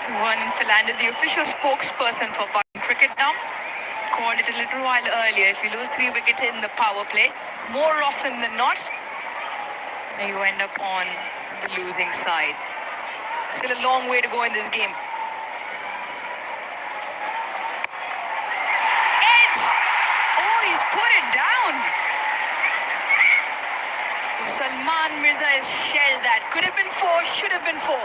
Vernon Philander, the official spokesperson for Pakistan cricket now, called it a little while earlier. If you lose 3 wickets in the power play, more often than not, you end up on the losing side. Still a long way to go in this game. Edge! Oh, he's put it down. Salman Mirza has shelled that. Could have been 4, should have been 4.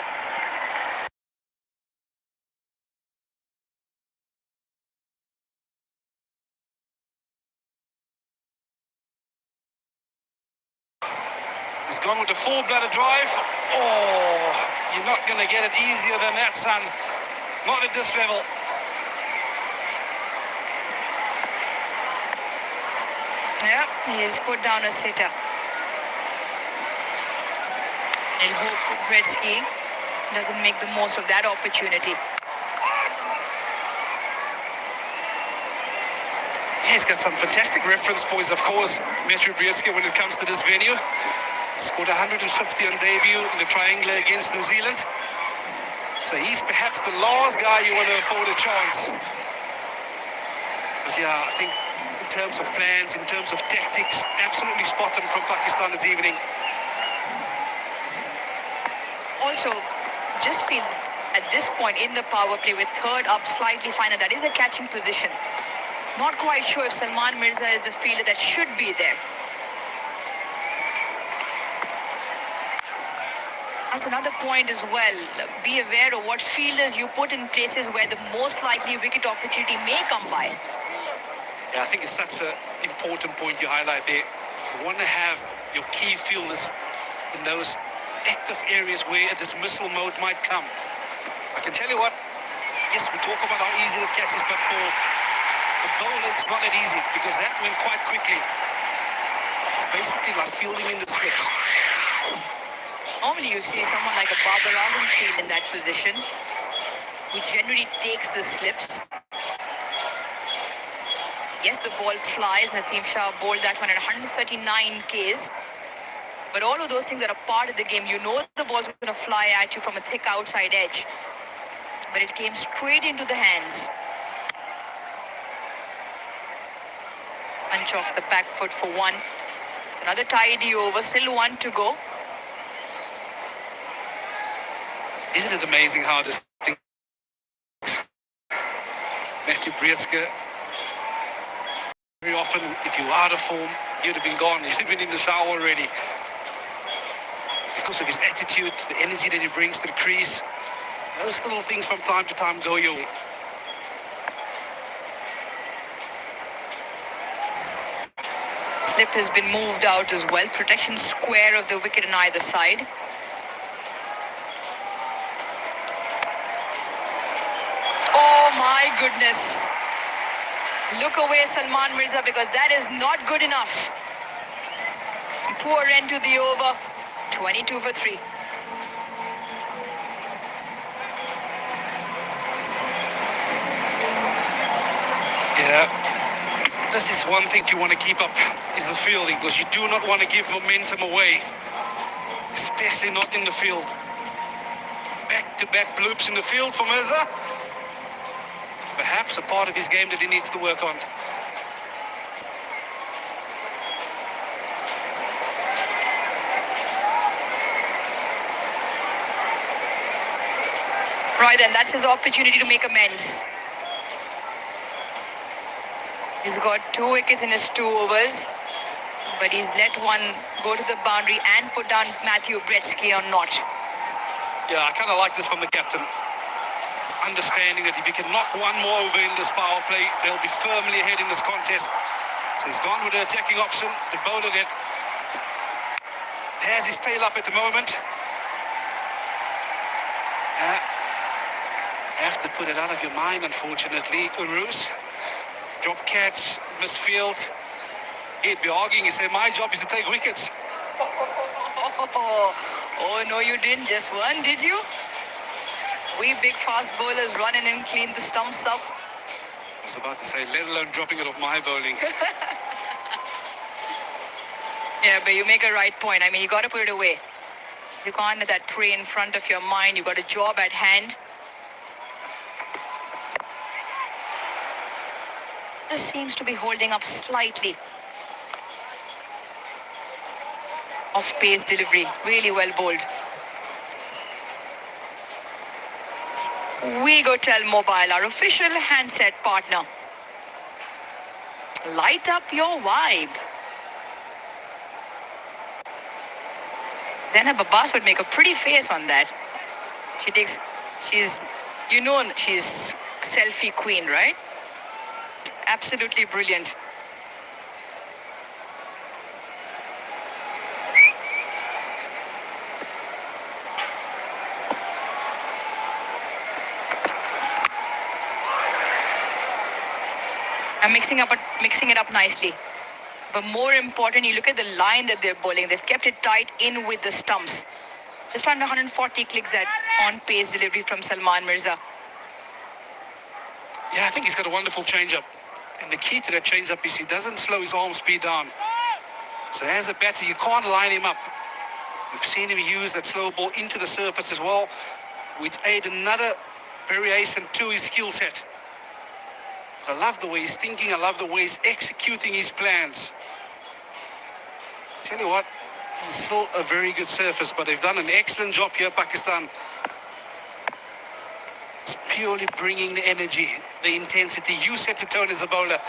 He's gone with the full-blooded drive. Oh, you're not going to get it easier than that, son. Not at this level. Yeah, he has put down a sitter. And hope Gretzky doesn't make the most of that opportunity. Yeah, he's got some fantastic reference points, of course, Matthew Gretzky, when it comes to this venue. Scored 150 on debut in the triangular against New Zealand. So he's perhaps the last guy you want to afford a chance. But yeah, I think in terms of plans, in terms of tactics, absolutely spot on from Pakistan this evening. Also, just feel at this point in the power play with third up slightly finer, that is a catching position. Not quite sure if Salman Mirza is the fielder that should be there. That's another point as well. Be aware of what fielders you put in places where the most likely wicket opportunity may come by. Yeah, I think it's such an important point you highlight there. You want to have your key fielders in those active areas where a dismissal mode might come. I can tell you what, yes, we talk about how easy the catch is, but for the bowler, it's not that easy because that went quite quickly. It's basically like fielding in the slips. Normally you see someone like a Babar Azam field in that position, who generally takes the slips. Yes, the ball flies. Naseem Shah bowled that one at 139 Ks. But all of those things are a part of the game. You know the ball's going to fly at you from a thick outside edge. But it came straight into the hands. Punch off the back foot for 1. It's another tidy over. Still 1 to go. Isn't it amazing how this thing... Matthew Gretzky, very often, if you were out of form, you'd have been gone. You'd have been in the shower already. Because of his attitude, the energy that he brings to the crease, those little things from time to time go your way. Slip has been moved out as well. Protection square of the wicket on either side. Oh my goodness. Look away, Salman Mirza, because that is not good enough. Poor end to the over. 22 for 3. Yeah, this is one thing you want to keep up, is the fielding, because you do not want to give momentum away, especially not in the field. Back-to-back bloops in the field for Mirza. Perhaps a part of his game that he needs to work on. Right then, that's his opportunity to make amends. He's got 2 wickets in his 2 overs, but he's let one go to the boundary and put down Matthew Gretzky on not. Yeah, I kind of like this from the captain. Understanding that if he can knock one more over in this power play, they'll be firmly ahead in this contest. So he's gone with the attacking option, the bowler that has his tail up at the moment. Have to put it out of your mind, unfortunately. Urus, drop catch, misfield. He'd be arguing, he said, my job is to take wickets. Oh, no, you didn't. Just one, did you? We big fast bowlers run in and clean the stumps up. I was about to say, let alone dropping it off my bowling. Yeah, but you make a right point. I mean, you got to put it away. You can't let that prey in front of your mind. You got a job at hand. Just seems to be holding up slightly. Off-pace delivery, really well bowled. We go tell Mobile, our official handset partner. Light up your vibe. Then Abbas would make a pretty face on that. She's selfie queen, right? Absolutely brilliant. I'm mixing it up nicely. But more important, you look at the line that they're bowling. They've kept it tight in with the stumps. Just under 140 clicks that on-pace delivery from Salman Mirza. Yeah, I think he's got a wonderful change-up. And the key to that change-up is he doesn't slow his arm speed down. So as a batter, you can't line him up. We've seen him use that slow ball into the surface as well, which aid another variation to his skill set. I love the way he's thinking. I love the way he's executing his plans. Tell you what, he's still a very good surface, but they've done an excellent job here, Pakistan. It's purely bringing the energy, the intensity. You set the tone as a bowler.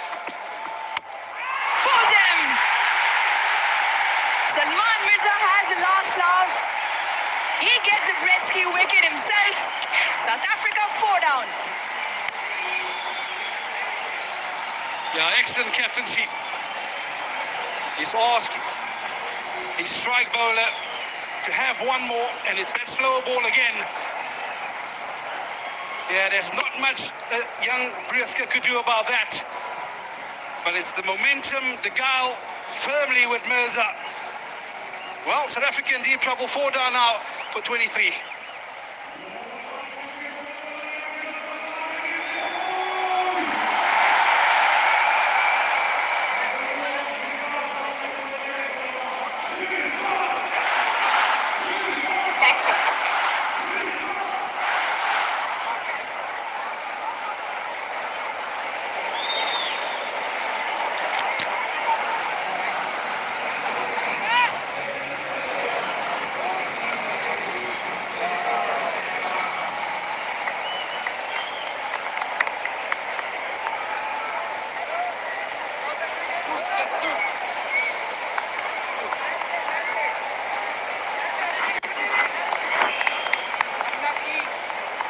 Bowled him! Salman Mirza has the last laugh. He gets a rescue wicket himself. South Africa 4 down. Yeah, excellent captaincy. He's asked his strike bowler to have one more, and it's that slower ball again. Yeah, there's not much young Briska could do about that. But it's the momentum, the guile, firmly with Mirza. Well, South Africa in deep trouble, 4 down now for 23.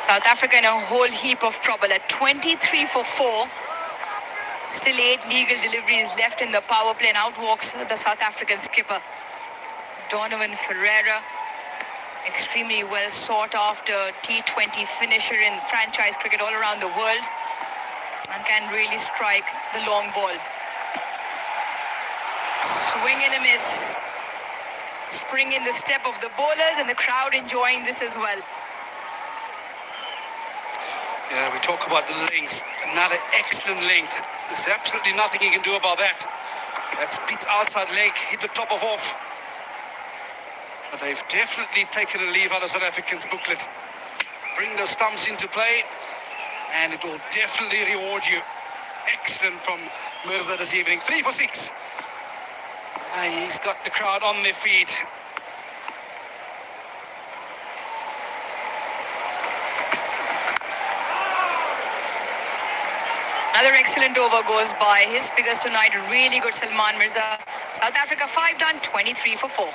South Africa in a whole heap of trouble at 23 for 4. Still 8 legal deliveries left in the power play, and out walks the South African skipper. Donovan Ferreira, extremely well sought after T20 finisher in franchise cricket all around the world, and can really strike the long ball. Swing and a miss. Spring in the step of the bowlers, and the crowd enjoying this as well. Yeah, we talk about the lengths. Another excellent length. There's absolutely nothing you can do about that. That's Pete's outside leg, hit the top of off. But they've definitely taken a leave out of South African's booklet. Bring those stumps into play, and it will definitely reward you. Excellent from Mirza this evening. 3 for 6. He's got the crowd on their feet. Another excellent over goes by. His figures tonight really good, Salman Mirza. South Africa 5 done, 23 for 4.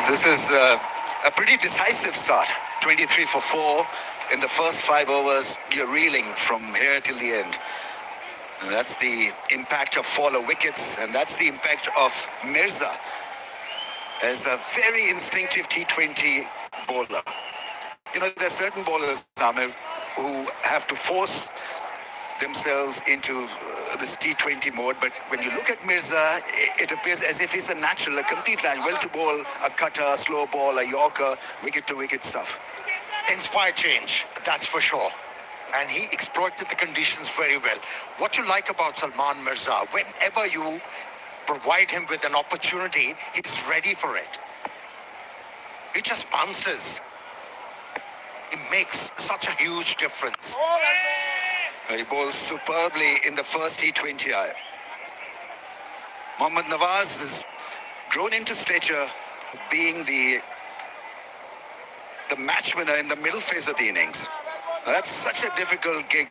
This is a pretty decisive start. 23 for 4 in the first 5 overs. You're reeling from here till the end. And that's the impact of follow wickets, and that's the impact of Mirza as a very instinctive T20 bowler. You know, there are certain bowlers, Amir, who have to force themselves into this T20 mode, but when you look at Mirza, it appears as if he's a natural, a complete natural. Well to bowl, a cutter, a slow ball, a yorker, wicket-to-wicket stuff. Inspired change, that's for sure. And he exploited the conditions very well. What you like about Salman Mirza, whenever you provide him with an opportunity, he's ready for it. He just bounces. It makes such a huge difference. He bowls superbly in the first T20I. Mohammad Nawaz has grown into stature of being the match winner in the middle phase of the innings. Now, that's such a difficult gig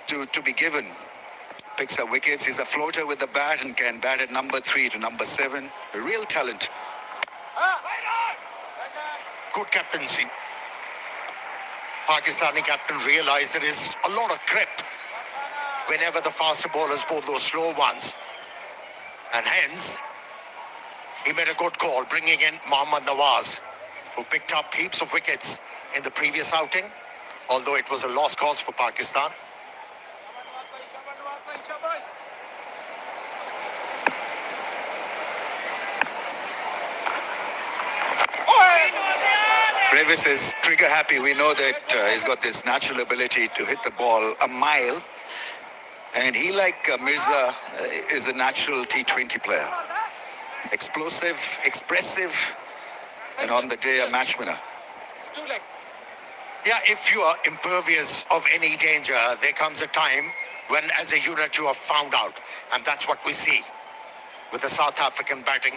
to be given. Picks up wickets, he's a floater with the bat and can bat at number 3 to number 7. A real talent. Good captaincy. Pakistani captain realized there is a lot of grip whenever the faster bowlers bowl those slow ones. And hence, he made a good call, bringing in Mohammad Nawaz, who picked up heaps of wickets in the previous outing, although it was a lost cause for Pakistan. Brevis is trigger happy. We know that he's got this natural ability to hit the ball a mile. And he, like Mirza, is a natural T20 player. Explosive, expressive, and on the day a match winner. Yeah, if you are impervious of any danger, there comes a time when as a unit you are found out. And that's what we see with the South African batting.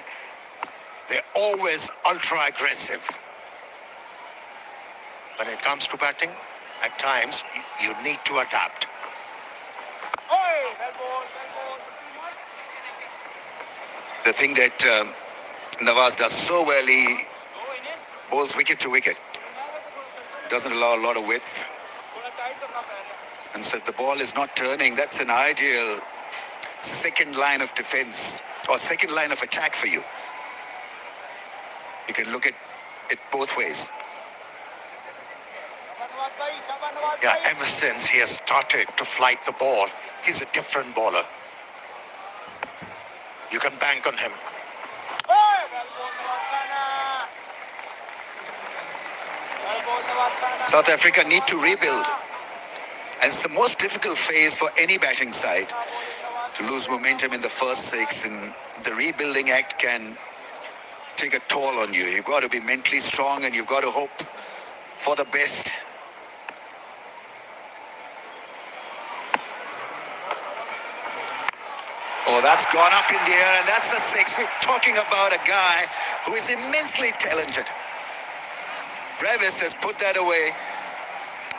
They're always ultra aggressive. When it comes to batting, at times you need to adapt. The thing that Nawaz does so well, he bowls wicket to wicket. Doesn't allow a lot of width. And so if the ball is not turning, that's an ideal second line of defense or second line of attack for you. You can look at it both ways. Yeah, ever since he has started to flight the ball, he's a different bowler. You can bank on him. South Africa need to rebuild. And it's the most difficult phase for any batting side to lose momentum in the first 6, and the rebuilding act can take a toll on you. You've got to be mentally strong and you've got to hope for the best. Oh, that's gone up in the air, and that's a 6. We're talking about a guy who is immensely talented. Brevis has put that away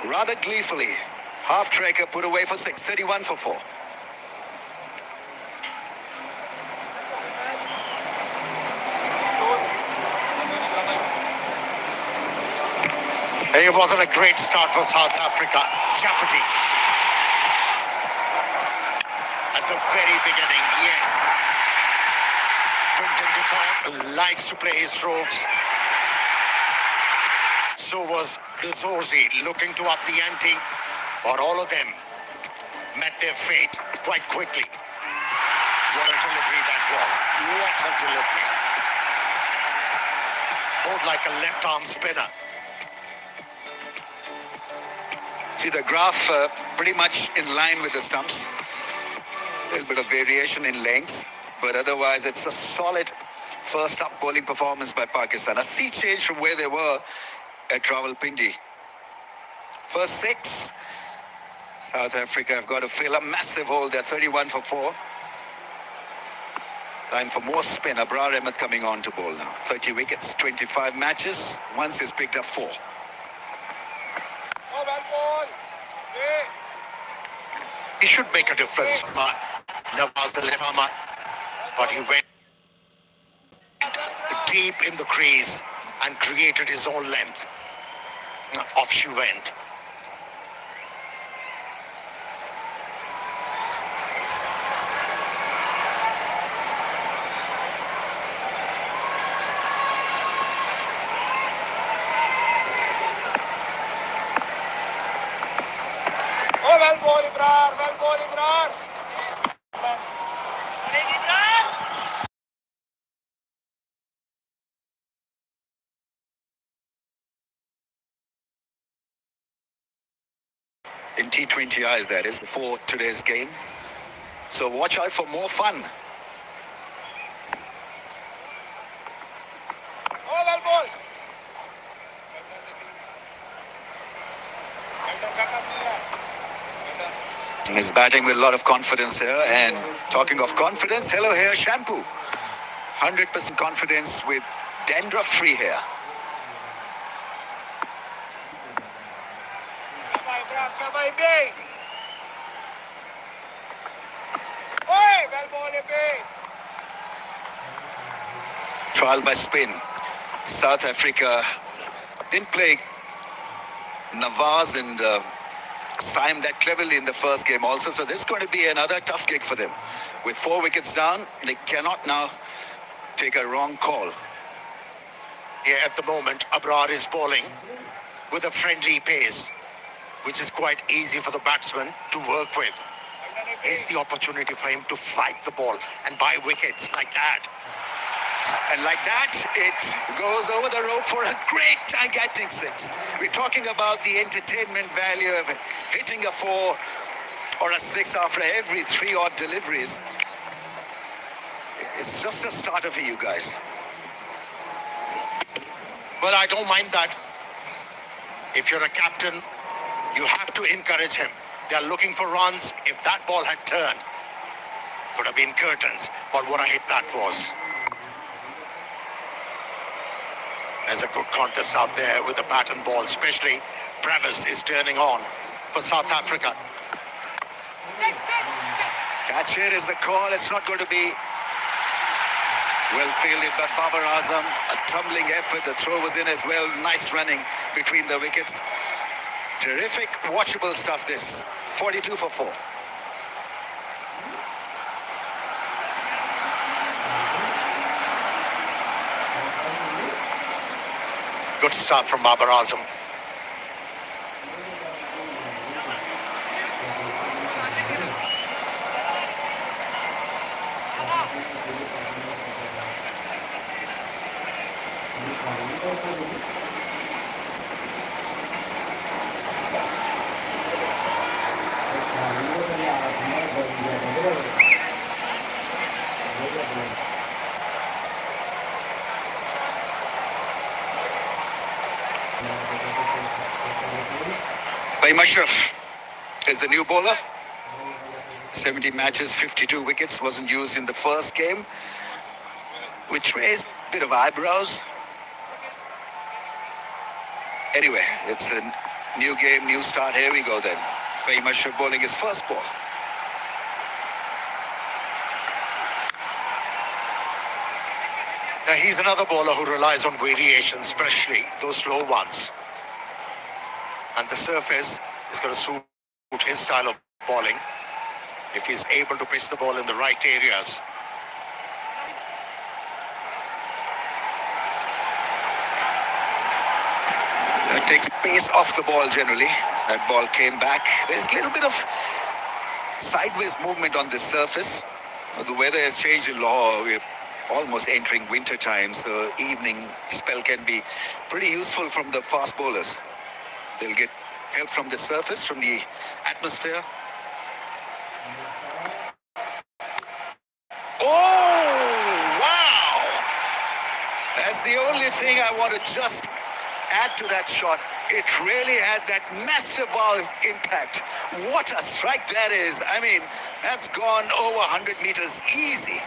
rather gleefully. Half tracker put away for 6, 31 for 4. It wasn't a great start for South Africa. Jeopardy. At the very beginning, yes. Quinton de Kock likes to play his strokes. So was De Zorzi looking to up the ante, but all of them met their fate quite quickly. What a delivery that was. What a delivery. Both like a left-arm spinner. See the graph pretty much in line with the stumps. A little bit of variation in lengths, but otherwise it's a solid first up bowling performance by Pakistan. A sea change from where they were at Rawalpindi. First 6, South Africa have got to fill a massive hole. They're 31 for 4. Time for more spin. Abrar Ahmed coming on to bowl now. 30 wickets, 25 matches. Once he's picked up 4. He should make a difference. Nawaz the left armer, but he went deep in the crease and created his own length. Off she went. Ibrar. Well ball, Ibrar. In T20Is, that is, before today's game. So watch out for more fun. Oh, well ball. He's batting with a lot of confidence here. And talking of confidence, hello hair shampoo. 100% confidence with dandruff-free hair. Well ball, Trial by spin. South Africa didn't play Nawaz and Syme that cleverly in the first game also. So this is going to be another tough gig for them. With 4 wickets down, they cannot now take a wrong call. Yeah, at the moment, Abrar is bowling with a friendly pace, which is quite easy for the batsman to work with. Here's the opportunity for him to flight the ball and buy wickets like that. And like that, it goes over the rope for a great gigantic 6. We're talking about the entertainment value of hitting a 4 or a 6 after every 3 odd deliveries. It's just a starter for you guys. Well, I don't mind that. If you're a captain, you have to encourage him. They're looking for runs. If that ball had turned, could have been curtains. But what a hit that was. There's a good contest out there with the bat and ball, especially Travis is turning on for South Africa. Catch here is the call. It's not going to be well fielded by Babar Azam. A tumbling effort. The throw was in as well. Nice running between the wickets. Terrific, watchable stuff this. 42 for 4. Good start from Babar Azam. Ashraf is the new bowler. 70 matches, 52 wickets, wasn't used in the first game, which raised a bit of eyebrows. Anyway, it's a new game, new start. Here we go then. Fahim Ashraf bowling his first ball. Now he's another bowler who relies on variations, especially those slow ones. And the surface is going to suit his style of bowling if he's able to pitch the ball in the right areas. That takes pace off the ball generally. That ball came back. There's a little bit of sideways movement on this surface. The weather has changed a lot. We're almost entering winter time, so evening spell can be pretty useful from the fast bowlers. They'll get help from the surface, from the atmosphere. Oh, wow! That's the only thing I want to just add to that shot. It really had that massive impact. What a strike that is. I mean, that's gone over 100 meters easy.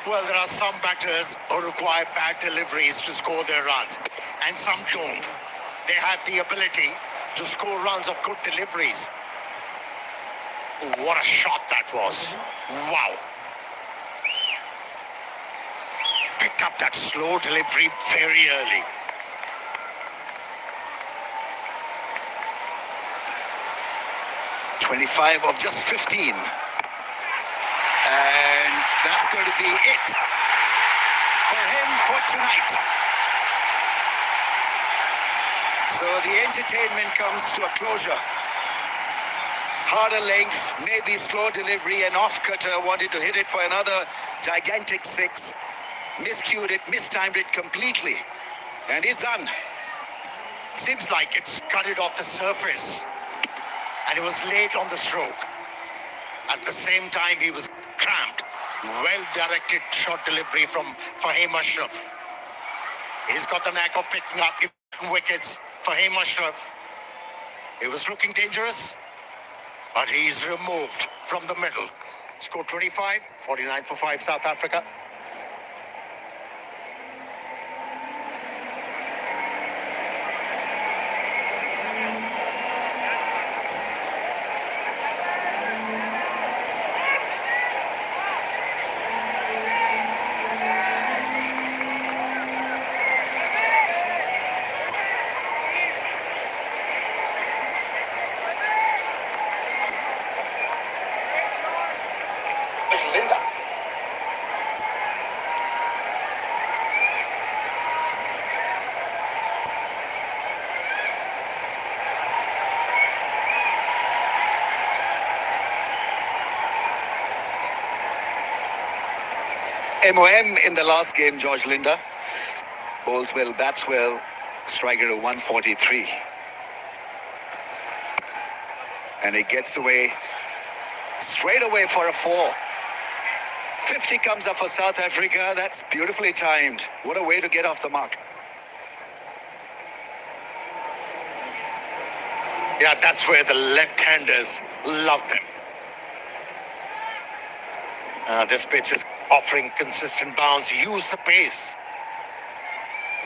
Well, there are some batters who require bad deliveries to score their runs, and some don't. They have the ability to score runs of good deliveries. What a shot that was. Wow. Picked up that slow delivery very early. .25 of just 15. And that's going to be it for him for tonight. So the entertainment comes to a closure. Harder length, maybe slow delivery, and off cutter wanted to hit it for another gigantic six. Miscued it, mistimed it completely. And he's done. Seems like it's cut it off the surface. And he was late on the stroke. At the same time, he was cramped. Well-directed shot delivery from Fahim Ashraf. He's got the knack of picking up wickets. Fahim Ashraf. He was looking dangerous, but he's removed from the middle. Score 25, 49 for 5, South Africa. Linda. MOM in the last game, George Linda. Bowls well, bats well, striker of 143. And he gets away straight away for a 4. 50 comes up for South Africa. That's beautifully timed. What a way to get off the mark. Yeah, that's where the left-handers love them. This pitch is offering consistent bounce. Use the pace.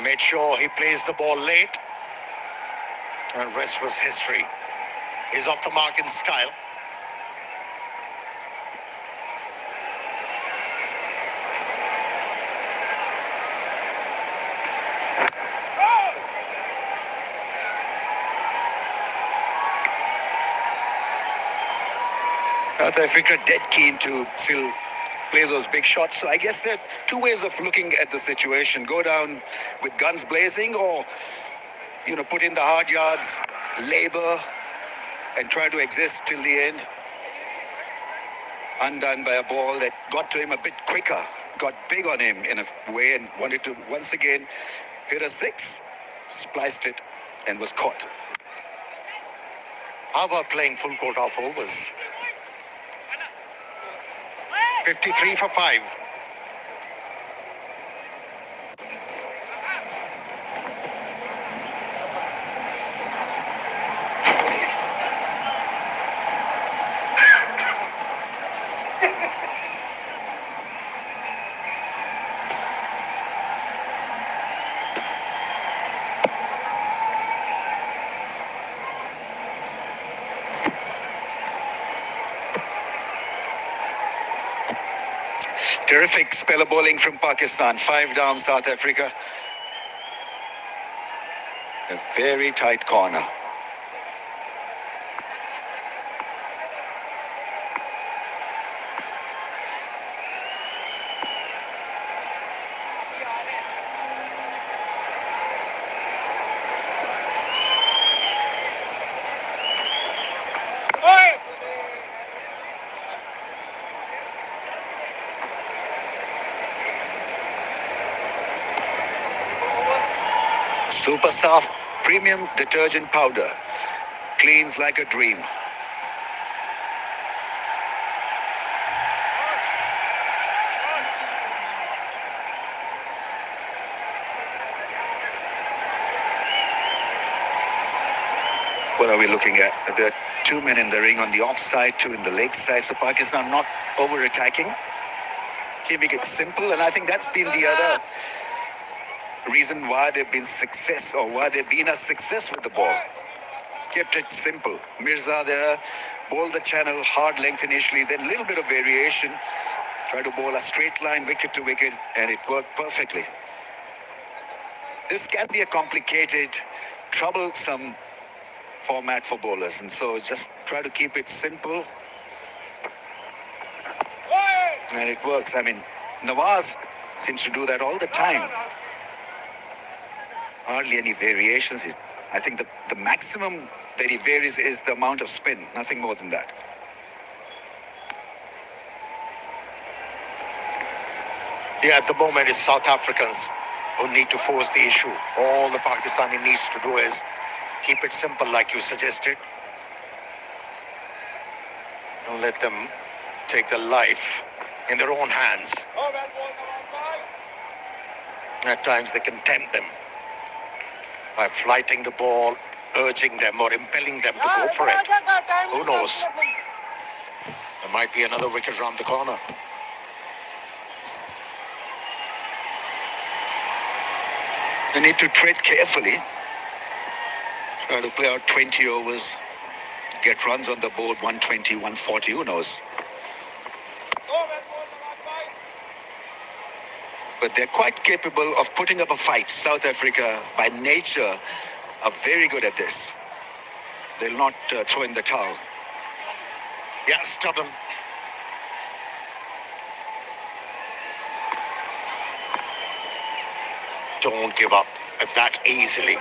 Made sure he plays the ball late. And rest was history. He's off the mark in style. South Africa dead keen to still play those big shots. So I guess there are two ways of looking at the situation. Go down with guns blazing, or, put in the hard yards, labor, and try to exist till the end. Undone by a ball that got to him a bit quicker, got big on him in a way, and wanted to once again hit a 6, spliced it, and was caught. How about playing full court off overs? 53 for 5. Terrific spell of bowling from Pakistan. 5 down, South Africa. A very tight corner. Super soft premium detergent powder. Cleans like a dream. What are we looking at? There are 2 men in the ring on the offside, 2 in the leg side. So Pakistan not over-attacking, keeping it simple. And I think that's been the other reason why they've been a success with the ball. Kept it simple. Mirza there, bowled the channel, hard length initially, then a little bit of variation. Tried to bowl a straight line, wicket to wicket, and it worked perfectly. This can be a complicated, troublesome format for bowlers, and so just try to keep it simple. And it works. I mean, Nawaz seems to do that all the time. Hardly any variations. I think the maximum that he varies is the amount of spin, nothing more than that. Yeah, at the moment it's South Africans who need to force the issue. All the Pakistani needs to do is keep it simple like you suggested. Don't let them take the life in their own hands. At times they can tempt them by flighting the ball, urging them or impelling them to go for it. Who knows? There might be another wicket around the corner. They need to tread carefully. Try to play out 20 overs, get runs on the board, 120, 140, who knows? But they're quite capable of putting up a fight. South Africa, by nature, are very good at this. They'll not throw in the towel. Yeah, stubborn. Don't give up that easily.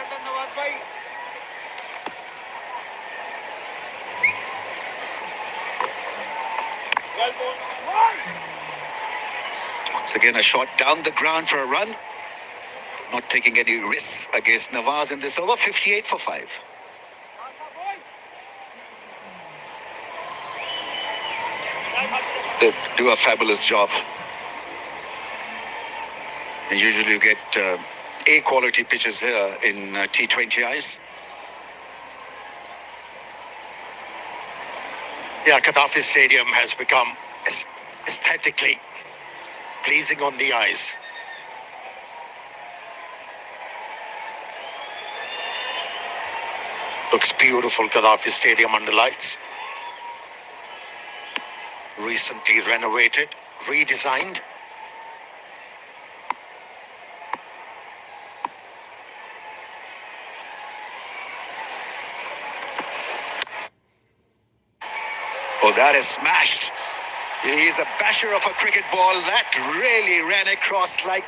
Once again, a shot down the ground for a run. Not taking any risks against Nawaz in this over. 58 for 5. They do a fabulous job. And usually you get A-quality pitches here in T20Is. Yeah, Gaddafi Stadium has become aesthetically pleasing on the eyes. Looks beautiful, Gaddafi Stadium under lights. Recently renovated, redesigned. Oh, that is smashed. He's a basher of a cricket ball. That really ran across like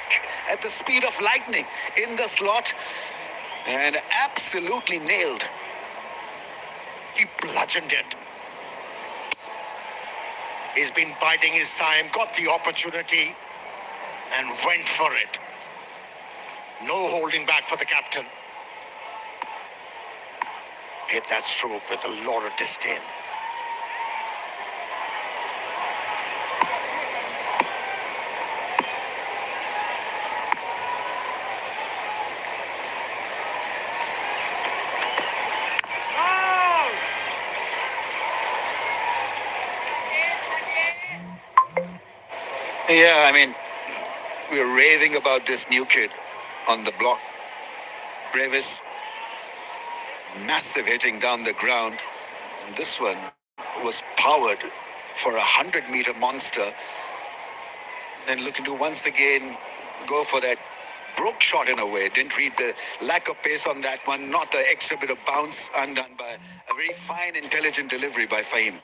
at the speed of lightning in the slot and absolutely nailed. He bludgeoned it. He's been biding his time, got the opportunity and went for it. No holding back for the captain. Hit that stroke with a lot of disdain. Yeah, I mean, we're raving about this new kid on the block. Brevis, massive hitting down the ground. And this one was powered for a 100-meter monster. Then looking to once again go for that broke shot in a way. Didn't read the lack of pace on that one. Not the extra bit of bounce undone by a very fine, intelligent delivery by Fahim.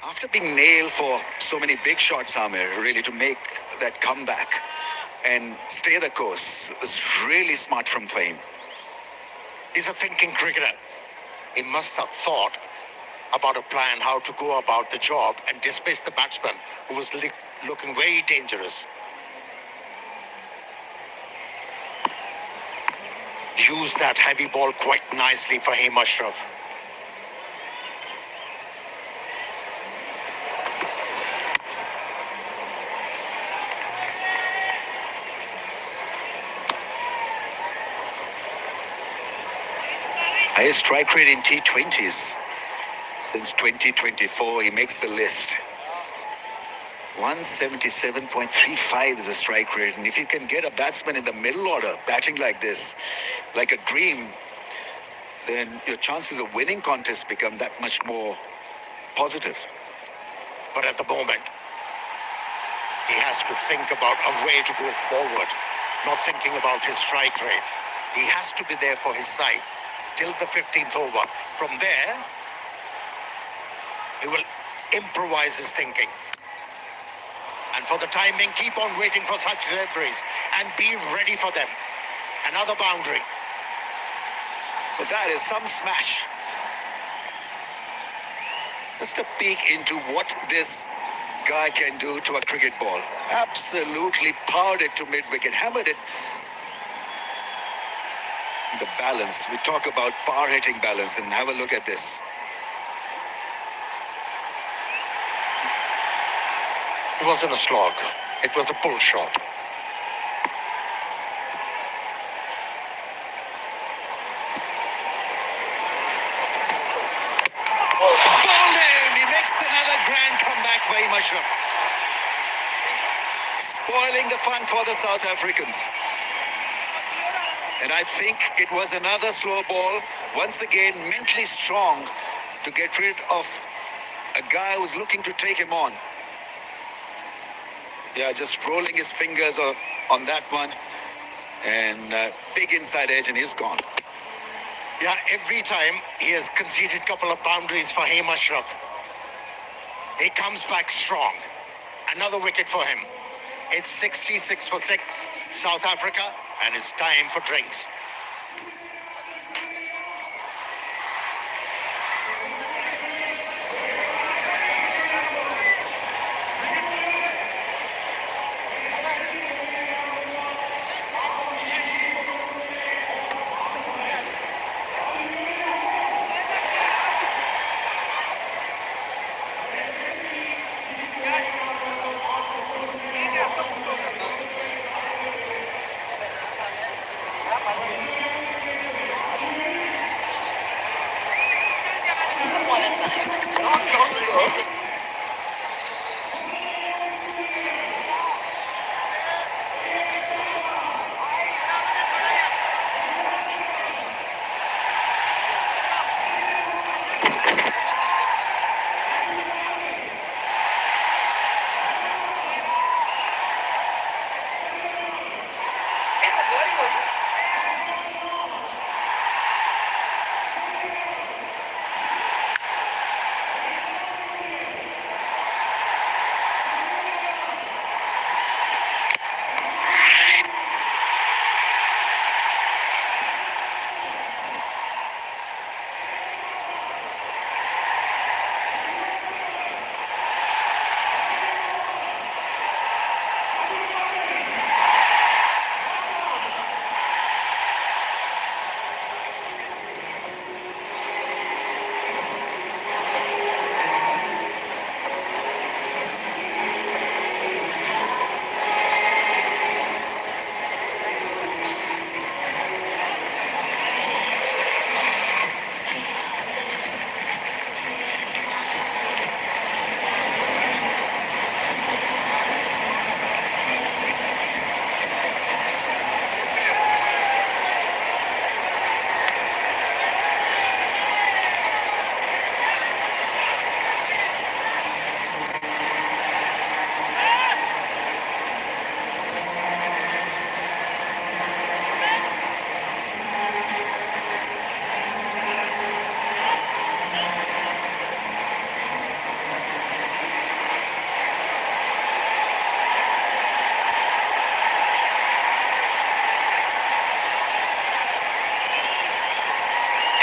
After being nailed for so many big shots, Amir, really to make that comeback and stay the course was really smart from Fahim. He's a thinking cricketer. He must have thought about a plan how to go about the job and dismiss the batsman who was looking very dangerous. Used that heavy ball quite nicely for Fahim Ashraf. Highest strike rate in T20s since 2024. He makes the list. 177.35 is the strike rate. And if you can get a batsman in the middle order batting like this, like a dream, then your chances of winning contests become that much more positive. But at the moment, he has to think about a way to go forward, not thinking about his strike rate. He has to be there for his side till the 15th over. From there, he will improvise his thinking and And for the time being, keep on waiting for such deliveries and be ready for them. Another boundary. But that is some smash. Just a peek into what this guy can do to a cricket ball. Absolutely powered it to mid-wicket, hammered it. The balance, we talk about power hitting balance, and have a look at this. It wasn't a slog. It was a pull shot. Bowled in! He makes another grand comeback for Ashraf. Spoiling the fun for the South Africans. And I think it was another slow ball. Once again, mentally strong to get rid of a guy who's looking to take him on. Yeah, just rolling his fingers on that one. And big inside edge, and he's gone. Yeah, every time he has conceded a couple of boundaries for Ashraf. He comes back strong. Another wicket for him. It's 66 for 6, South Africa, and it's time for drinks.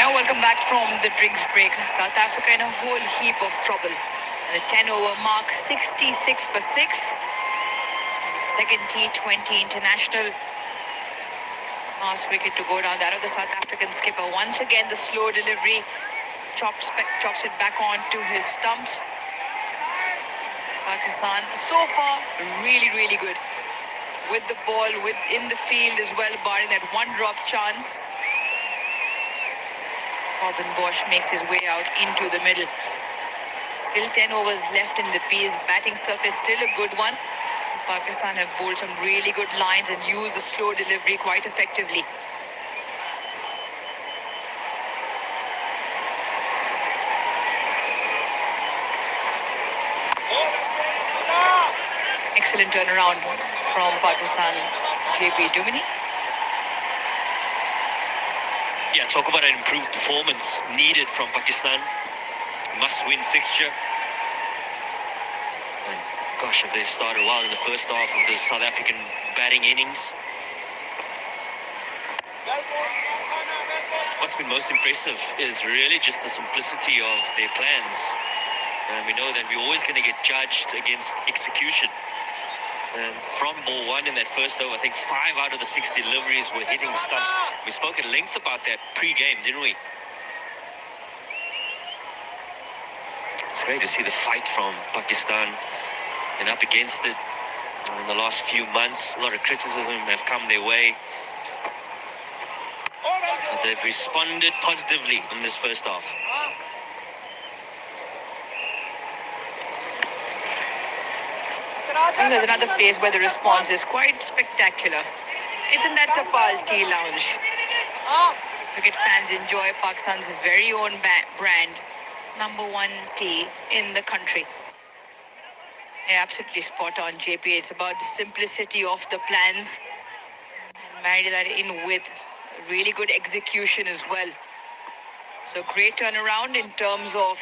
Now welcome back from the drinks break. South Africa in a whole heap of trouble. And the 10-over mark, 66 for 6. Second T20 international. Last wicket to go down. That of the South African skipper. Once again, the slow delivery chops it back on to his stumps. Pakistan, so far, really, really good. With the ball, in the field as well, barring that one drop chance. Robin Bosch makes his way out into the middle. Still 10 overs left in the piece. Batting surface still a good one. Pakistan have bowled some really good lines and used the slow delivery quite effectively. Excellent turnaround from Pakistan, JP Dumini. Yeah, talk about an improved performance needed from Pakistan. Must-win fixture. Gosh, if they started well in the first half of the South African batting innings. What's been most impressive is really just the simplicity of their plans. And we know that we're always going to get judged against execution. And from ball one in that first over, I think 5 out of the 6 deliveries were hitting stumps. We spoke at length about that pre-game, didn't we? It's great to see the fight from Pakistan and up against it. In the last few months, a lot of criticism have come their way. But they've responded positively in this first half. I think there's another place where the response is quite spectacular. It's in that Tapal Tea Lounge. Cricket fans enjoy Pakistan's very own brand, #1 tea in the country. Yeah, absolutely spot on, JP. It's about the simplicity of the plans and marry that in with really good execution as well. So great turnaround in terms of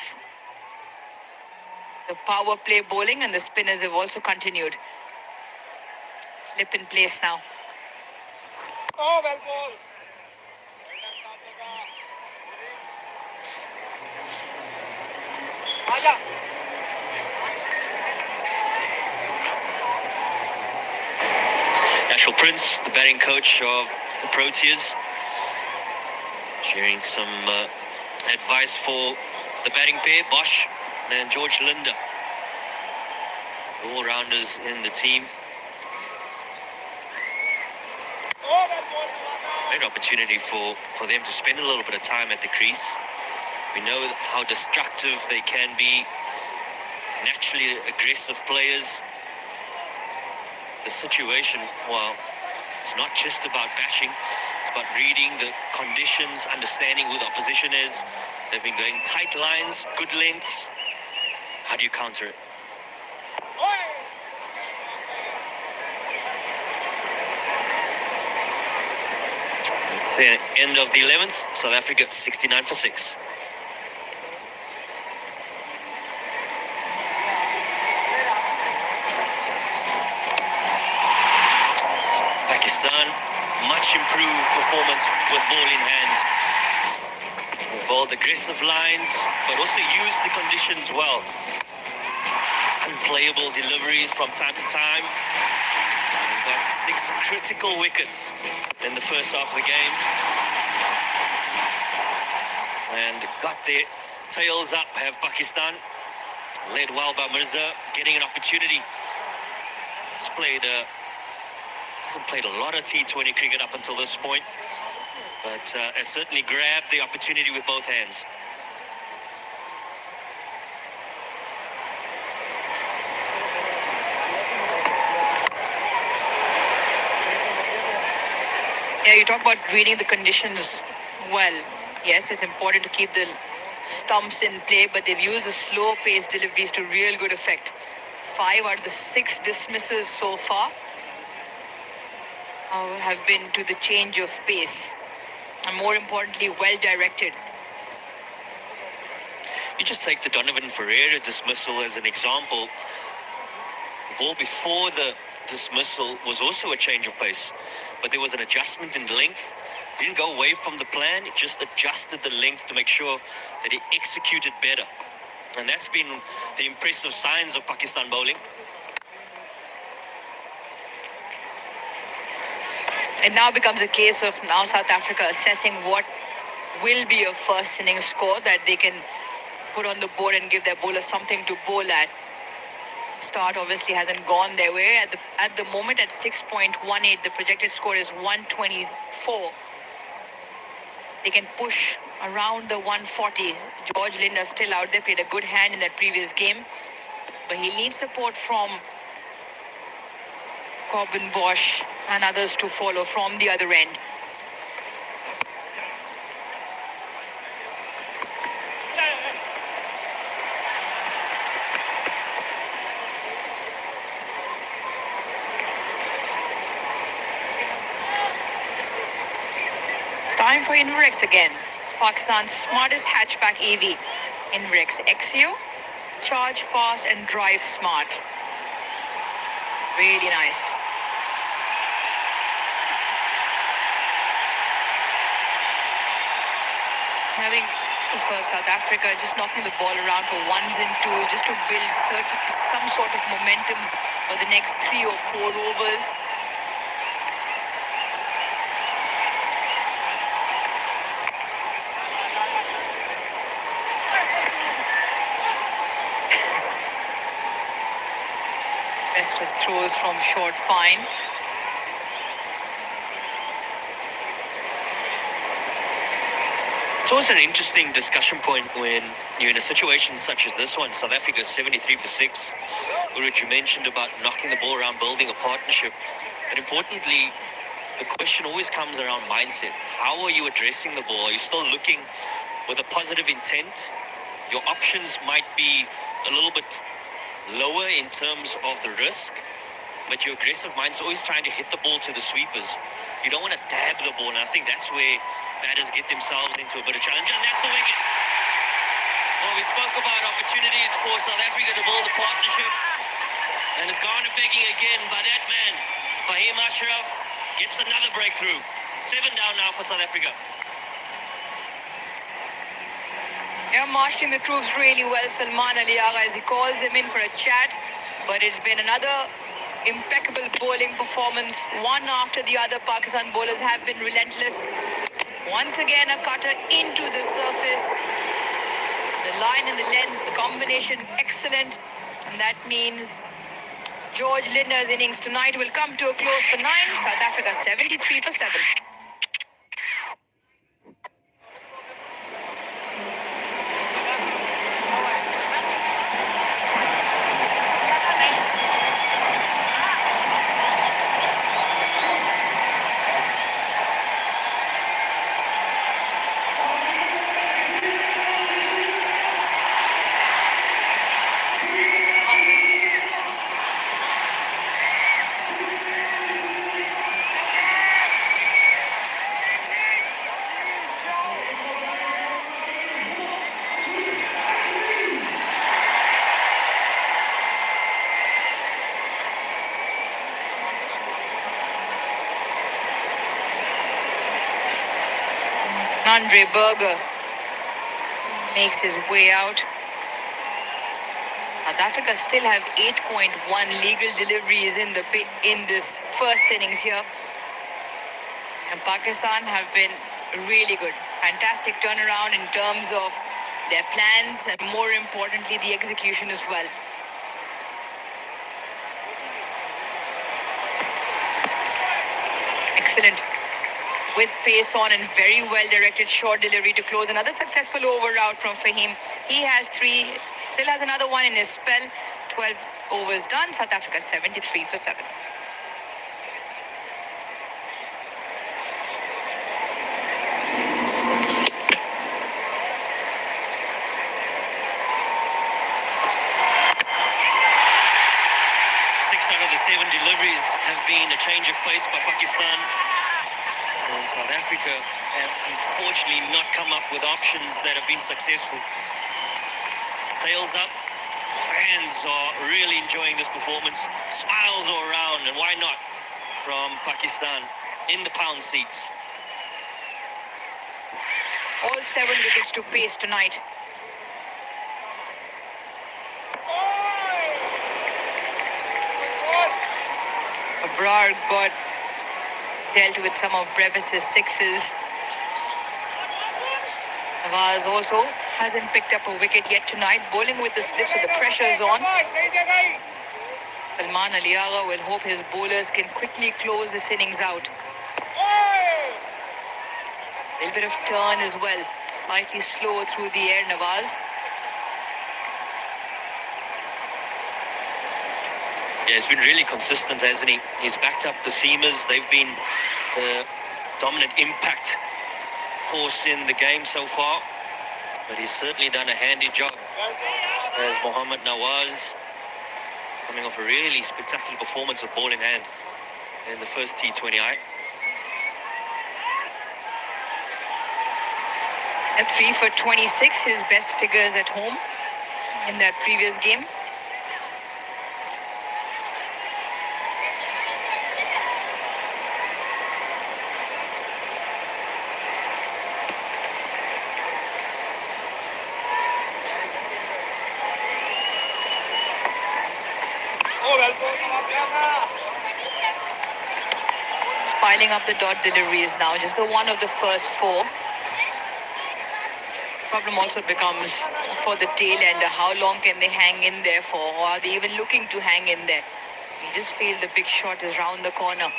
the power play bowling, and the spinners have also continued. Slip in place now. Oh, well ball. Ashwell Prince, the batting coach of the Proteas, sharing some advice for the batting pair, Bosch and George Linder, all-rounders in the team. Great opportunity for them to spend a little bit of time at the crease. We know how destructive they can be, naturally aggressive players. The situation, well, it's not just about bashing, it's about reading the conditions, understanding who the opposition is. They've been going tight lines, good lengths. How do you counter it? It's the end of the 11th. South Africa 69 for 6. Pakistan, much improved performance with ball in hand. They bowled aggressive lines, but also used the conditions well. Unplayable deliveries from time to time. And got 6 critical wickets in the first half of the game. And got their tails up, have Pakistan. Led well by Mirza, getting an opportunity. He's hasn't played a lot of T20 cricket up until this point, but has certainly grabbed the opportunity with both hands. Yeah, you talk about reading the conditions well. Yes, it's important to keep the stumps in play, but they've used the slow-paced deliveries to real good effect. 5 out of the 6 dismissals so far have been to the change of pace, and more importantly, well directed. You just take the Donovan Ferreira dismissal as an example. The ball before the dismissal was also a change of pace, but there was an adjustment in length. Didn't go away from the plan, it just adjusted the length to make sure that he executed better. And that's been the impressive signs of Pakistan bowling. It now becomes a case of now South Africa assessing what will be a first innings score that they can put on the board and give their bowlers something to bowl at. Start obviously hasn't gone their way. At the moment at 6.18, the projected score is 124. They can push around the 140. George Linder still out there, played a good hand in that previous game, but he'll need support from Corbin, Bosch and others to follow from the other end. It's time for Inverex again. Pakistan's smartest hatchback EV. Inverex XU, charge fast and drive smart. Really nice. I think for South Africa, just knocking the ball around for ones and twos just to build some sort of momentum for the next 3 or 4 overs. Best of throws from short fine. It's always an interesting discussion point when you're in a situation such as this one. South Africa 73 for 6. Which you mentioned about knocking the ball around, building a partnership. But importantly, the question always comes around mindset. How are you addressing the ball? Are you still looking with a positive intent? Your options might be a little bit lower in terms of the risk, but your aggressive mind's always trying to hit the ball to the sweepers. You don't want to dab the ball, and I think that's where batters get themselves into a bit of challenge, and that's the wicket. Well, we spoke about opportunities for South Africa to build a partnership, and it's gone to begging again by that man. Fahim Ashraf gets another breakthrough. 7 down now for South Africa. Yeah, marshalling the troops really well, Salman Aliagha, as he calls him in for a chat. But it's been another impeccable bowling performance. One after the other, Pakistan bowlers have been relentless. Once again, a cutter into the surface. The line and the length, the combination, excellent. And that means George Linder's innings tonight will come to a close for 9. South Africa 73 for 7. Andre Berger makes his way out. South Africa still have 8.1 legal deliveries in this first innings here. And Pakistan have been really good. Fantastic turnaround in terms of their plans and, more importantly, the execution as well. Excellent. With pace on and very well-directed short delivery to close. Another successful over out from Fahim. He has 3, still has another one in his spell. 12 overs done. South Africa 73 for 7. Out of the 7 deliveries have been a change of pace by Pakistan. And South Africa have unfortunately not come up with options that have been successful. Tails up. Fans are really enjoying this performance. Smiles all around, and why not, from Pakistan in the pound seats. All 7 wickets to pace tonight. Abrar got dealt with some of Brevis's 6s. Nawaz also hasn't picked up a wicket yet tonight, bowling with the slips with the pressures on. Salman Aliagha will hope his bowlers can quickly close this innings out. A little bit of turn as well, slightly slow through the air, Nawaz. Yeah, he's been really consistent, hasn't he? He's backed up the seamers. They've been the dominant impact force in the game so far. But he's certainly done a handy job. As Mohammad Nawaz coming off a really spectacular performance with ball in hand in the first T20I. At 3 for 26, his best figures at home in that previous game. Oh, well ball. Nawaz It's piling up the dot deliveries now, just the one of the first four. Problem also becomes for the tail ender, how long can they hang in there for, or are they even looking to hang in there? You just feel the big shot is round the corner.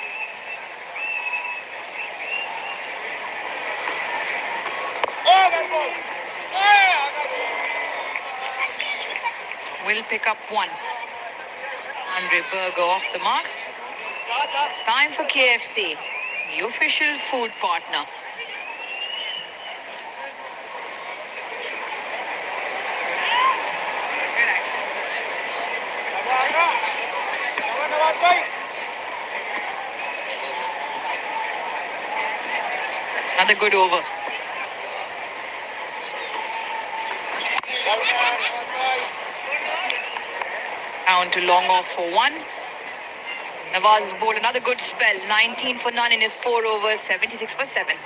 Oh, well ball. Will pick up one. Andre Berger off the mark. It's time for KFC, the official food partner. Nawaz bhai. Another good over. Nawaz bhai. Down to long off for one. Nawaz bowled another good spell. 19 for none in his 4 overs, 76 for 7.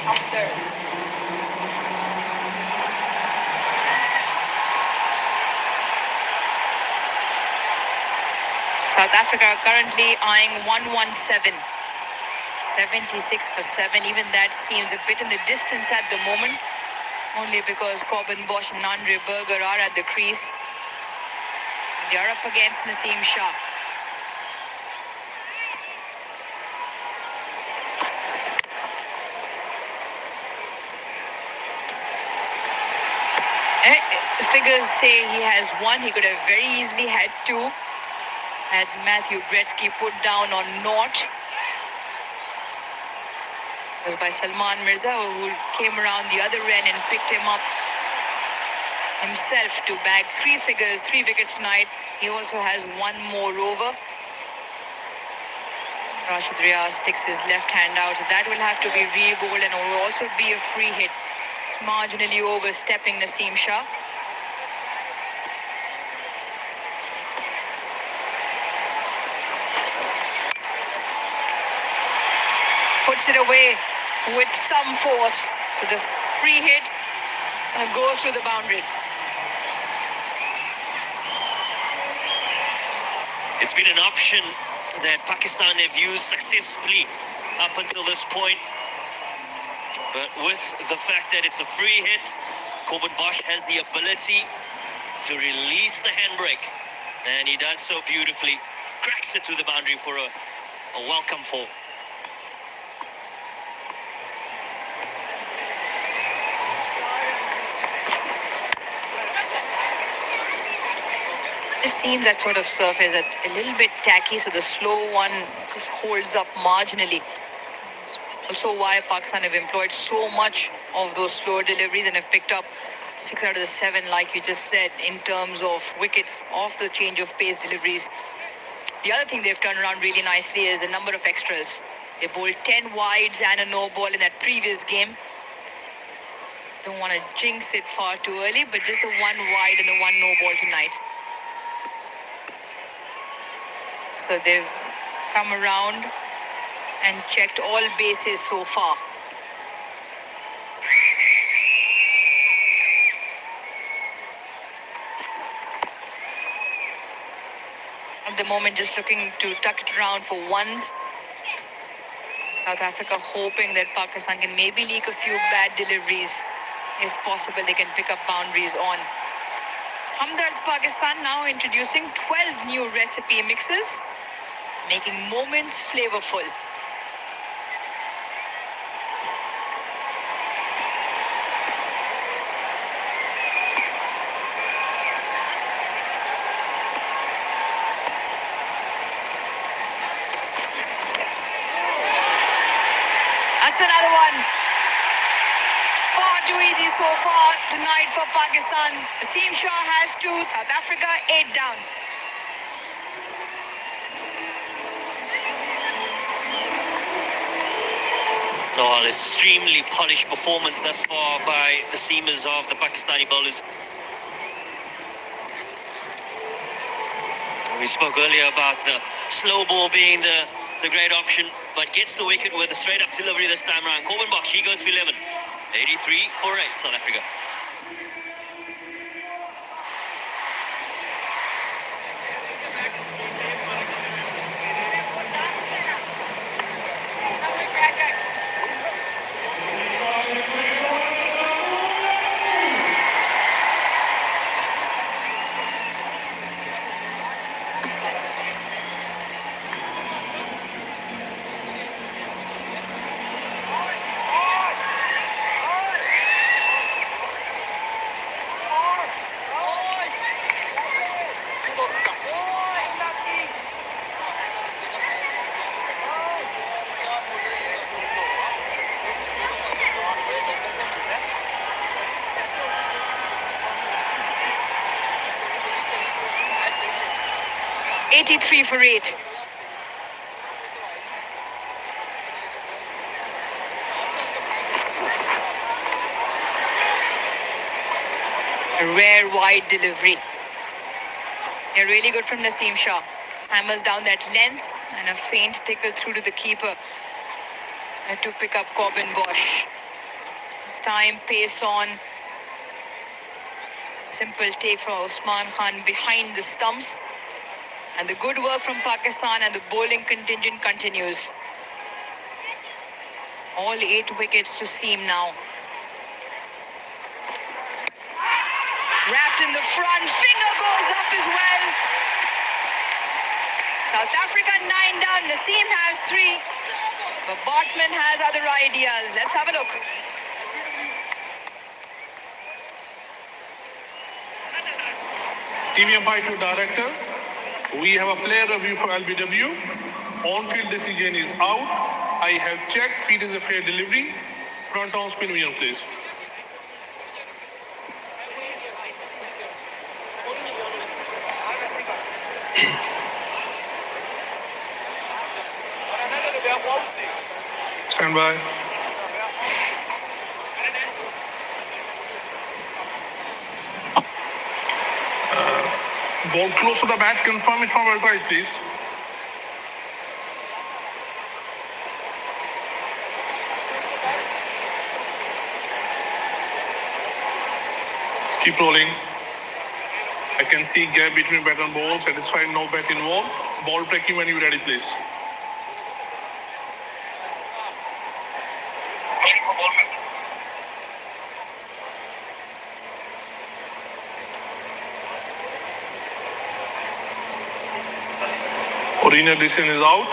After South Africa are currently eyeing 117. 76 for 7. Even that seems a bit in the distance at the moment, only because Corbin Bosch and Andre Berger are at the crease. They are up against Naseem Shah. Figures say he has one. He could have very easily had two. Had Matthew Gretzky put down on naught. It was by Salman Mirza, who came around the other end and picked him up himself to bag 3 figures, 3 wickets tonight. He also has one more over. Rashid Riaz sticks his left hand out. So that will have to be re-bowled and will also be a free hit. It's marginally overstepping Naseem Shah. Puts it away with some force. So the free hit goes to the boundary. It's been an option that Pakistan have used successfully up until this point. But with the fact that it's a free hit, Corbin Bosch has the ability to release the handbrake. And he does so beautifully. Cracks it to the boundary for a welcome four. It seems that sort of surface is a little bit tacky, so the slow one just holds up marginally. Also why Pakistan have employed so much of those slower deliveries and have picked up 6 out of the 7, like you just said, in terms of wickets off the change of pace deliveries. The other thing they've turned around really nicely is the number of extras. They bowled 10 wides and a no ball in that previous game. Don't want to jinx it far too early, but just the 1 wide and the 1 no ball tonight. So they've come around and checked all bases so far. At the moment, just looking to tuck it around for ones. South Africa hoping that Pakistan can maybe leak a few bad deliveries. If possible, they can pick up boundaries on. Hamdard Pakistan now introducing 12 new recipe mixes, making moments flavorful. That's another one. Far too easy so far tonight for Pakistan. Naseem Shah has 2, South Africa 8 down. Oh, an extremely polished performance thus far by the seamers of the Pakistani bowlers. We spoke earlier about the slow ball being the great option, but gets the wicket with a straight up delivery this time around. Corbin Box, he goes for 11. 83 for 8, South Africa. Eighty-three for 8. A rare wide delivery. They're really good from Naseem Shah. Hammers down that length and a faint tickle through to the keeper to pick up Corbin Bosch. This time, pace on. Simple take from Usman Khan behind the stumps. And the good work from Pakistan and the bowling contingent continues. All 8 wickets to seam now. Wrapped in the front, finger goes up as well. South Africa 9 down, Naseem has 3. But Bartman has other ideas. Let's have a look. TV umpire to director. We have a player review for LBW. On-field decision is out. I have checked. Field is a fair delivery. Front on spin vision, please. Stand by. Ball close to the bat. Confirm it from right, please. Let's keep rolling. I can see gap between bat and ball. Satisfied, no bat involved. Ball tracking when you're ready, please. Original decision is out.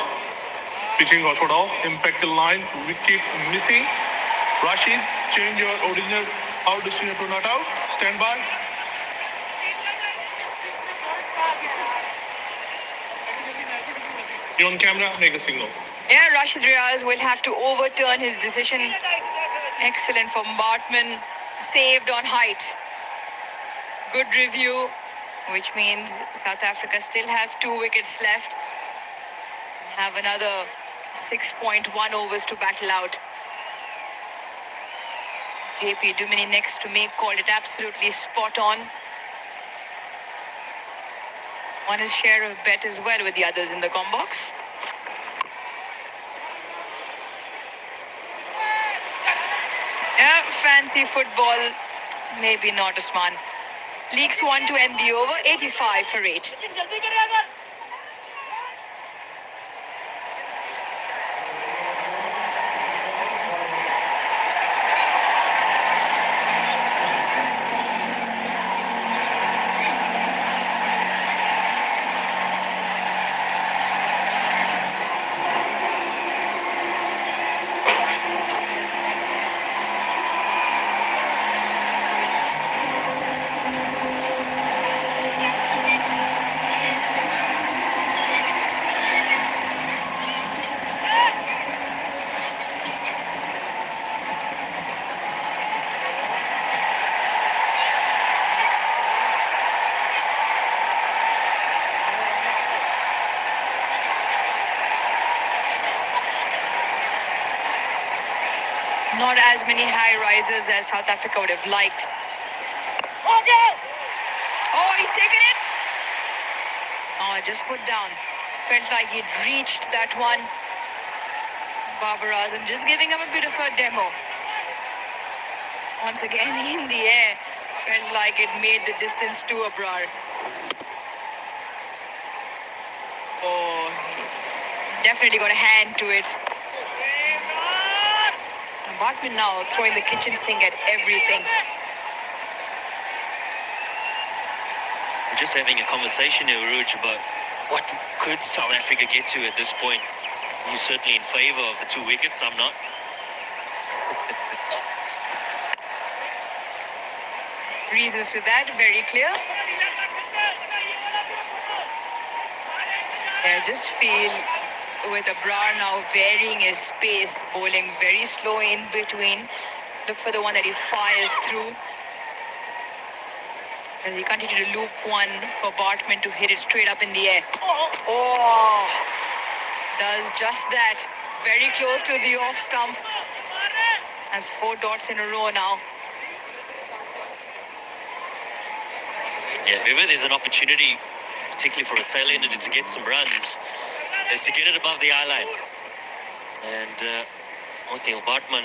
Pitching got shot off. Impacted line. Wickets missing. Rashid, change your original out decision to not out. Stand by. You're on camera. Make a signal. Yeah, Rashid Riaz will have to overturn his decision. Excellent from Bartman. Saved on height. Good review, which means South Africa still have 2 wickets left. Have another 6.1 overs to battle out. JP Duminy next to me called it absolutely spot on. Won his share of bet as well with the others in the com box. Yeah, fancy football. Maybe not, Usman. Leaks 1 to end the over. 85 for 8. Not as many high risers as South Africa would have liked. Okay. Oh, he's taken it. Oh, just put down. Felt like he'd reached that one. Babar Azam just giving him a bit of a demo. Once again in the air. Felt like it made the distance to Abrar. Oh, he definitely got a hand to it. Bartman now throwing the kitchen sink at everything. We're just having a conversation here, Ruj, about what could South Africa get to at this point. You're certainly in favour of the 2 wickets, I'm not. Reasons to that, very clear. I just feel with Abrar now varying his space, bowling very slow in between. Look for the one that he fires through. As he continues to loop one for Bartman to hit it straight up in the air. Oh, does just that. Very close to the off stump. Has 4 dots in a row now. Yeah, if ever there's an opportunity, particularly for a tail-ender to get some runs, is to get it above the eye line. And Othniel Bartman,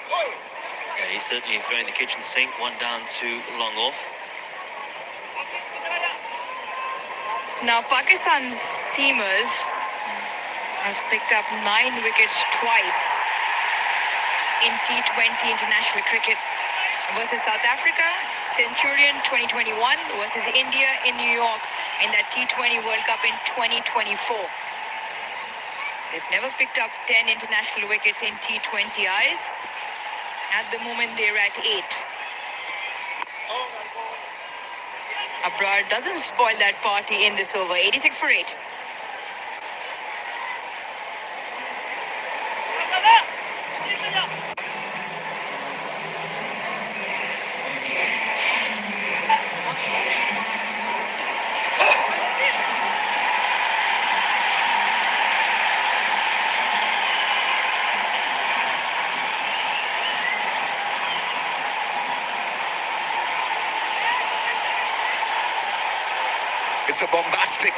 yeah, he's certainly throwing the kitchen sink, one down, 2 long off. Now Pakistan's seamers have picked up 9 wickets twice in T20 international cricket versus South Africa, Centurion 2021 versus India in New York in that T20 World Cup in 2024. They've never picked up 10 international wickets in T20Is. At the moment, they're at 8. Abrar doesn't spoil that party in this over. 86 for 8. It's a bombastic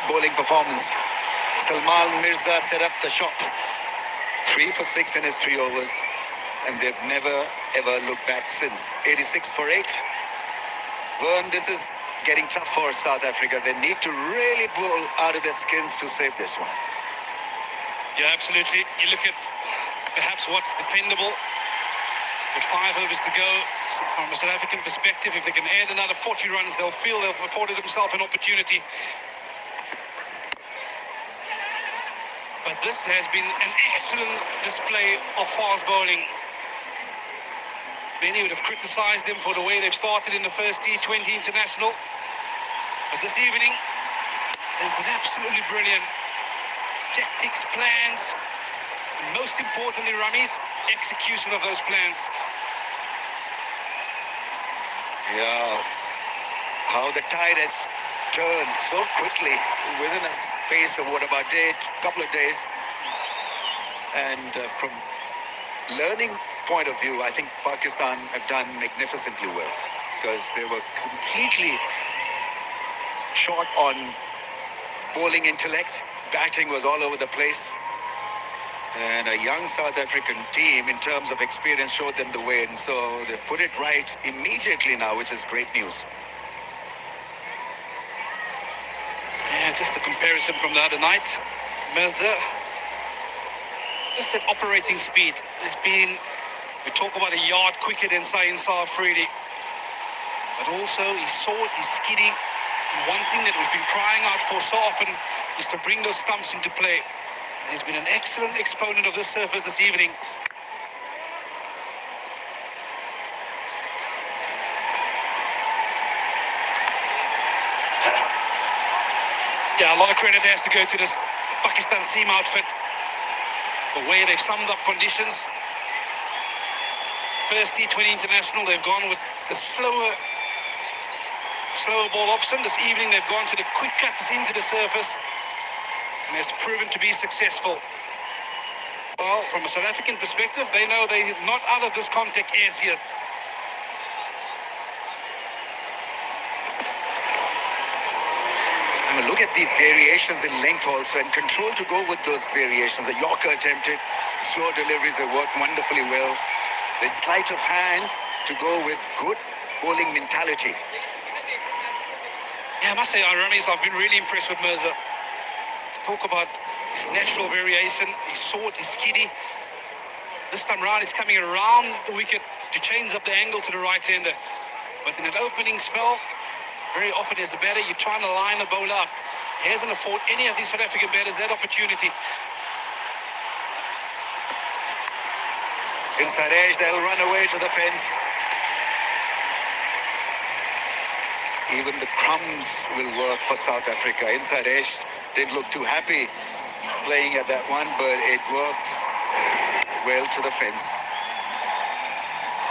bowling performance. Salman Mirza set up the shop. 3 for 6 in his 3 overs. And they've never, ever looked back since. 86 for 8. Vern, this is getting tough for South Africa. They need to really bowl out of their skins to save this one. Yeah, absolutely. You look at perhaps what's defendable. With 5 overs to go, so from a South African perspective, if they can add another 40 runs, they'll feel they've afforded themselves an opportunity. But this has been an excellent display of fast bowling. Many would have criticised them for the way they've started in the first T20 international. But this evening, they've been absolutely brilliant. Tactics, plans, and most importantly, Rami's execution of those plans. Yeah, how the tide has turned so quickly within a space of what, about a couple of days. And from learning point of view, I think Pakistan have done magnificently well, because they were completely short on bowling intellect. Batting was all over the place. And a young South African team, in terms of experience, showed them the way. And so they put it right immediately now, which is great news. Yeah, just the comparison from the other night. Mirza, just that operating speed has been, we talk about a yard quicker than Sayin Afridi. But also he's sought, he's skiddy. And one thing that we've been crying out for so often is to bring those stumps into play. And he's been an excellent exponent of this surface this evening. Yeah, a lot of credit has to go to this Pakistan seam outfit. The way they've summed up conditions. First T20 international, they've gone with the slower ball option. This evening they've gone to the quick cuts into the surface, and it's proven to be successful. Well, from a South African perspective, they know they're not out of this contact as yet. And look at the variations in length also, and control to go with those variations. A Yorker attempted, slow deliveries, they worked wonderfully well. The sleight of hand to go with good bowling mentality. Yeah, I must say, Ramis, I've been really impressed with Mirza. Talk about his natural variation, his sword, his skiddy. This time round, he's coming around the wicket to change up the angle to the right-hander. But in an opening spell, very often as a batter, you're trying to line a bowler up. He hasn't afforded any of these South African batters that opportunity. Inside edge, they'll run away to the fence. Even the crumbs will work for South Africa. Inside edge didn't look too happy playing at that one, but it works well to the fence.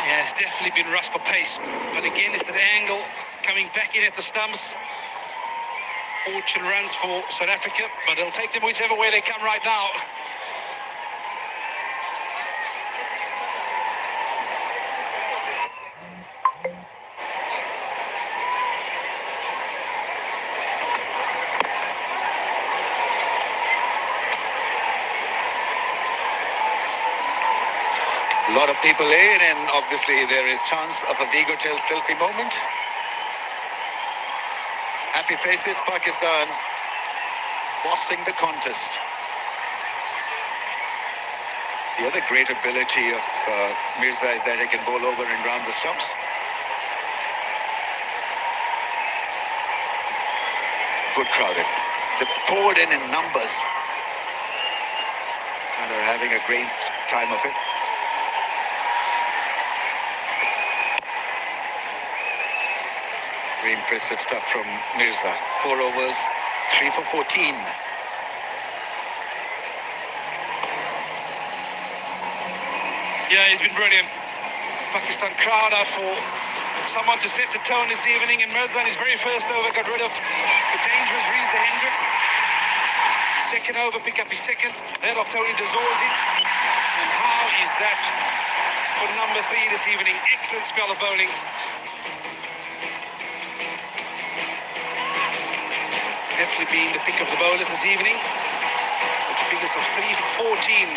Yeah, it's definitely been rushed for pace. But again, it's an angle coming back in at the stumps. Fortune runs for South Africa, but they'll take them whichever way they come right now. A lot of people in, and obviously there is chance of a Vigotel selfie moment. Happy faces, Pakistan bossing the contest. The other great ability of Mirza is that he can bowl over and round the stumps. Good crowded. They poured in numbers and are having a great time of it. Very impressive stuff from Mirza. 4 overs, 3 for 14. Yeah, he's been brilliant. Pakistan crowd out for someone to set the tone this evening, and Mirza in his very first over got rid of the dangerous Reza Hendricks. Second over, pick up his second. That of Tony DeZorzi. And how is that for number 3 this evening? Excellent spell of bowling. Definitely being the pick of the bowlers this evening. With figures of 3 for 14.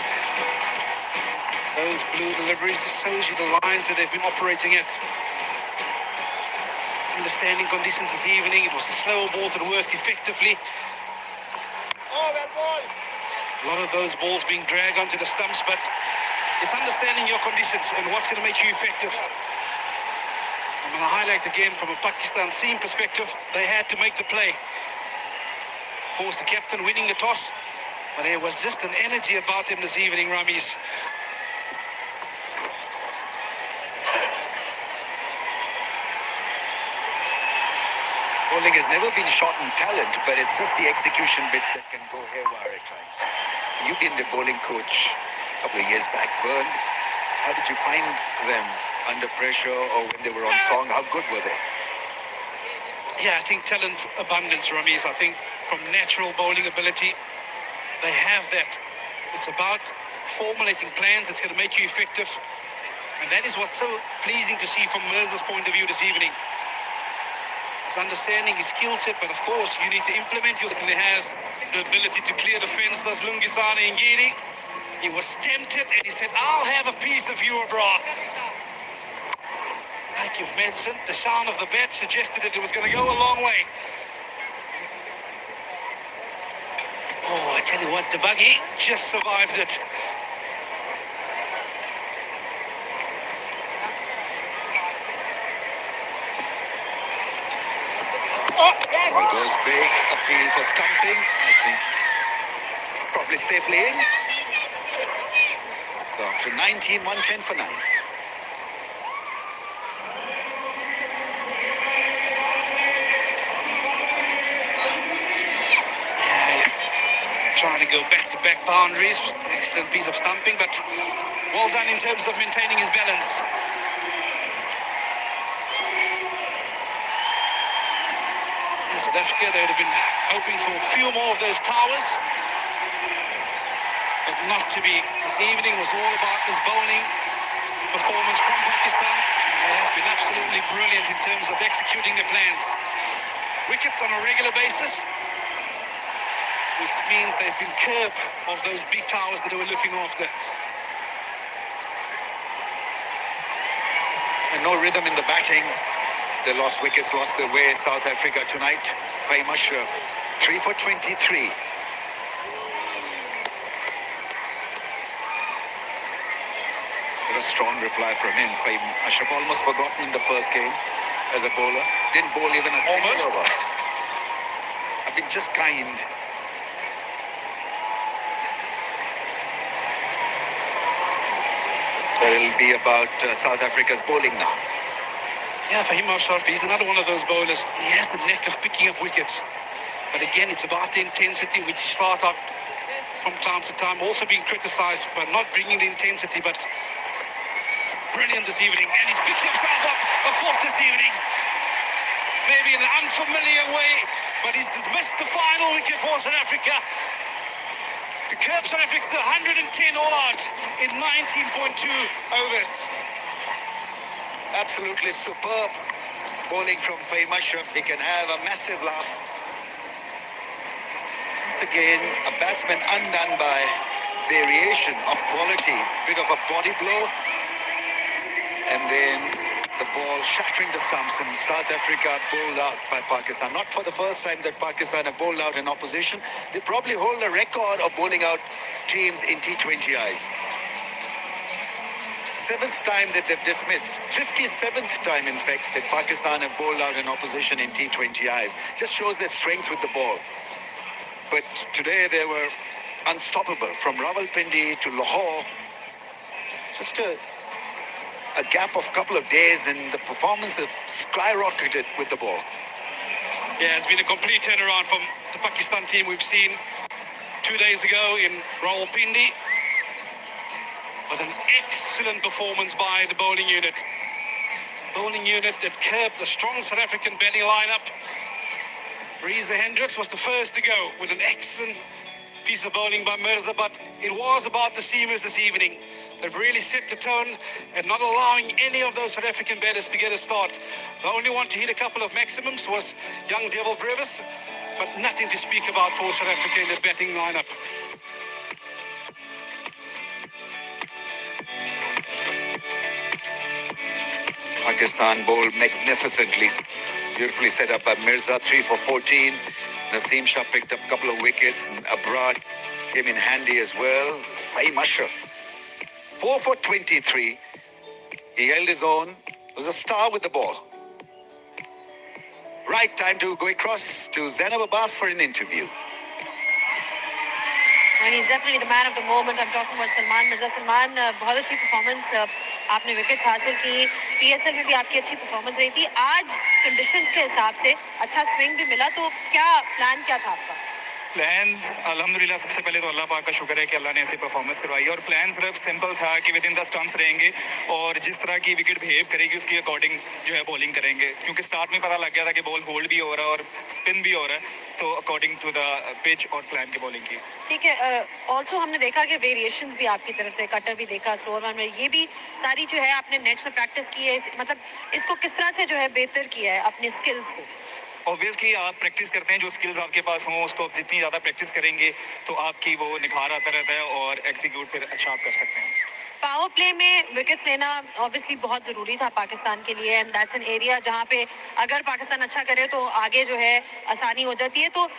Those blue deliveries just shows you the lines that they've been operating at. Understanding conditions this evening. It was the slower balls that worked effectively. A lot of those balls being dragged onto the stumps, but it's understanding your conditions and what's going to make you effective. I'm going to highlight again from a Pakistan seam perspective, they had to make the play. Of course, the captain winning the toss, but there was just an energy about him this evening, Ramis. Bowling has never been shot in talent, but it's just the execution bit that can go haywire at times. You've been the bowling coach a couple of years back, Vern. How did you find them under pressure or when they were on song? How good were they? Yeah, I think talent abundance, Ramis. I think from natural bowling ability, they have that. It's about formulating plans that's going to make you effective. And that is what's so pleasing to see from Mirza's point of view this evening. His understanding, his skill set, but of course you need to implement your skill. He has the ability to clear the fence, does Lungisana Ngidi. He was tempted and he said, I'll have a piece of you, bro. Like you've mentioned, the sound of the bat suggested that it was going to go a long way. Oh, I tell you what, the buggy just survived it. Ball goes big, appeal for stumping. I think it's probably safely in. So after 19, 110 for 9. Trying to go back-to-back boundaries. Excellent piece of stumping, but well done in terms of maintaining his balance. In South Africa, they would have been hoping for a few more of those towers. But not to be. This evening was all about this bowling performance from Pakistan. They have been absolutely brilliant in terms of executing their plans. Wickets on a regular basis, which means they've been curb of those big towers that they were looking after. And no rhythm in the batting. They lost wickets, lost their way. South Africa tonight. Fahim Ashraf, 3 for 23. A strong reply from him. Fahim Ashraf almost forgotten in the first game as a bowler. Didn't bowl even a single Almost. over. I've been just kind. It'll be about South Africa's bowling now. Yeah, Fahim Ashraf, he's another one of those bowlers. He has the knack of picking up wickets. But again, it's about the intensity, which he started out from time to time. Also being criticised by not bringing the intensity, but brilliant this evening. And he's picked himself up a fourth this evening. Maybe in an unfamiliar way, but he's dismissed the final wicket for South Africa. To curb South Africa to 110 all out in 19.2 overs. Absolutely superb bowling from Fahim Ashraf. He can have a massive laugh. Once again, a batsman undone by variation of quality. Bit of a body blow. And then the ball shattering the stumps, and South Africa bowled out by Pakistan. Not for the first time that Pakistan have bowled out in opposition. They probably hold a record of bowling out teams in T20Is. 7th time that they've dismissed. 57th time, in fact, that Pakistan have bowled out in opposition in T20Is. Just shows their strength with the ball. But today they were unstoppable. From Rawalpindi to Lahore. Just a gap of a couple of days, and the performance have skyrocketed with the ball. Yeah, it's been a complete turnaround from the Pakistan team we've seen 2 days ago in Rawalpindi. But an excellent performance by the bowling unit. Bowling unit that curbed the strong South African batting lineup. Reza Hendricks was the first to go with an excellent piece of bowling by Mirza, but it was about the seamers this evening. They've really set the tone and not allowing any of those South African batters to get a start. The only one to hit a couple of maximums was young Devil Brevis, but nothing to speak about for South Africa in the batting lineup. Pakistan bowled magnificently. Beautifully set up by Mirza, 3 for 14. Naseem Shah picked up a couple of wickets, and Abrar came in handy as well. Fahim Ashraf, 4 for 23. He held his own, was a star with the ball. Right time to go across to Zainab Abbas for an interview. He's definitely the man of the moment. I'm talking about Salman Mirza. Salman, बहुत अच्छी performance आपने wickets हासिल की. PSL में भी आपकी अच्छी performance रही थी. आज conditions के हिसाब से अच्छा swing भी मिला, तो क्या plan क्या था आपका? प्लान्स अल्हम्दुलिल्लाह सबसे पहले तो अल्लाह पाक का शुक्र है कि अल्लाह ने ऐसी परफॉर्मेंस करवाई, और प्लान सिर्फ सिंपल था कि विद इन द स्टंप्स रहेंगे और जिस तरह की विकेट बिहेव करेगी उसकी अकॉर्डिंग जो है बॉलिंग करेंगे, क्योंकि स्टार्ट में पता लग गया था कि बॉल होल्ड भी हो रहा है और स्पिन भी हो रहा है, तो अकॉर्डिंग टू द पिच और प्लान की बॉलिंग की. ठीक है. ऑल्सो हमने देखा कि वेरिएशंस भी आपकी तरफ से, कटर भी देखा स्लोअर वन में, ये भी सारी जो है आपने नेट्स में प्रैक्टिस की है. मतलब इसको किस तरह से जो है बेहतर किया है अपने स्किल्स को? ऑब्वियसली आप प्रैक्टिस करते हैं, जो स्किल्स आपके पास हों उसको आप जितनी ज़्यादा प्रैक्टिस करेंगे तो आपकी वो निखार आता रहता है और एग्जीक्यूट फिर अच्छा आप कर सकते हैं. पावर प्ले में विकेट्स लेना ऑब्वियसली बहुत ज़रूरी था पाकिस्तान के लिए, एंड दैट्स एन एरिया जहाँ पे अगर पाकिस्तान अच्छा करे तो आगे जो है आसानी हो जाती है. तो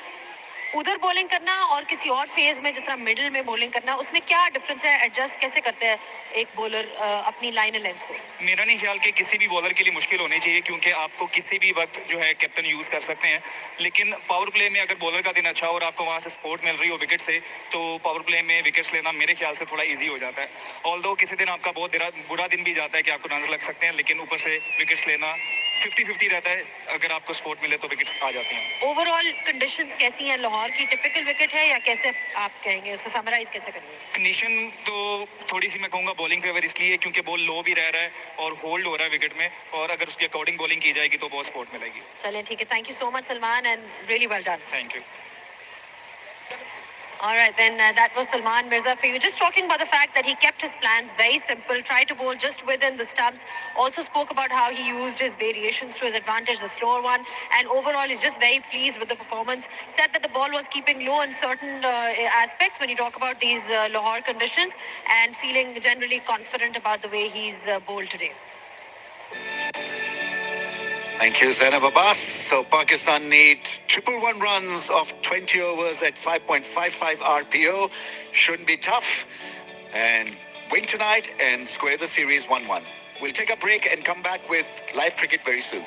उधर बॉलिंग करना और किसी और फेज में जिस तरह मिडिल में बॉलिंग करना, उसमें क्या डिफरेंस है? एडजस्ट कैसे करते हैं एक बॉलर अपनी लाइन लेंथ को? मेरा नहीं ख्याल कि किसी भी बॉलर के लिए मुश्किल होनी चाहिए, क्योंकि आपको किसी भी वक्त जो है कैप्टन यूज़ कर सकते हैं. लेकिन पावर प्ले में अगर बॉलर का दिन अच्छा हो और आपको वहाँ से सपोर्ट मिल रही हो विकेट से, तो पावर प्ले में विकेट्स लेना मेरे ख्याल से थोड़ा ईजी हो जाता है. ऑल्दो किसी दिन आपका बहुत बुरा दिन भी जाता है कि आपको रन लग सकते हैं, लेकिन ऊपर से विकेट्स लेना 50-50 रहता है. अगर आपको सपोर्ट मिले तो विकेट्स आ जाती हैं. ओवरऑल कंडीशंस कैसी हैं? लाहौर की टिपिकल विकेट है या कैसे आप कहेंगे, उसको समराइज कैसे करेंगे? कंडीशन तो थोड़ी सी मैं कहूँगा बॉलिंग फेवर इसलिए क्योंकि बॉल लो भी रह रहा है और होल्ड हो रहा है विकेट में, और अगर उसके अकॉर्डिंग बॉलिंग की जाएगी तो बहुत सपोर्ट मिलेगी. चलें ठीक है. Thank you so much Salman, and really well done. Thank you. All right, then that was Salman Mirza for you. Just talking about the fact that he kept his plans very simple, tried to bowl just within the stumps. Also spoke about how he used his variations to his advantage, the slower one, and overall he's just very pleased with the performance. Said that the ball was keeping low in certain aspects when you talk about these Lahore conditions, and feeling generally confident about the way he's bowled today. Thank you, Zainab Abbas. So Pakistan need 111 runs of 20 overs at 5.55 RPO. Shouldn't be tough. And win tonight and square the series 1-1. We'll take a break and come back with live cricket very soon.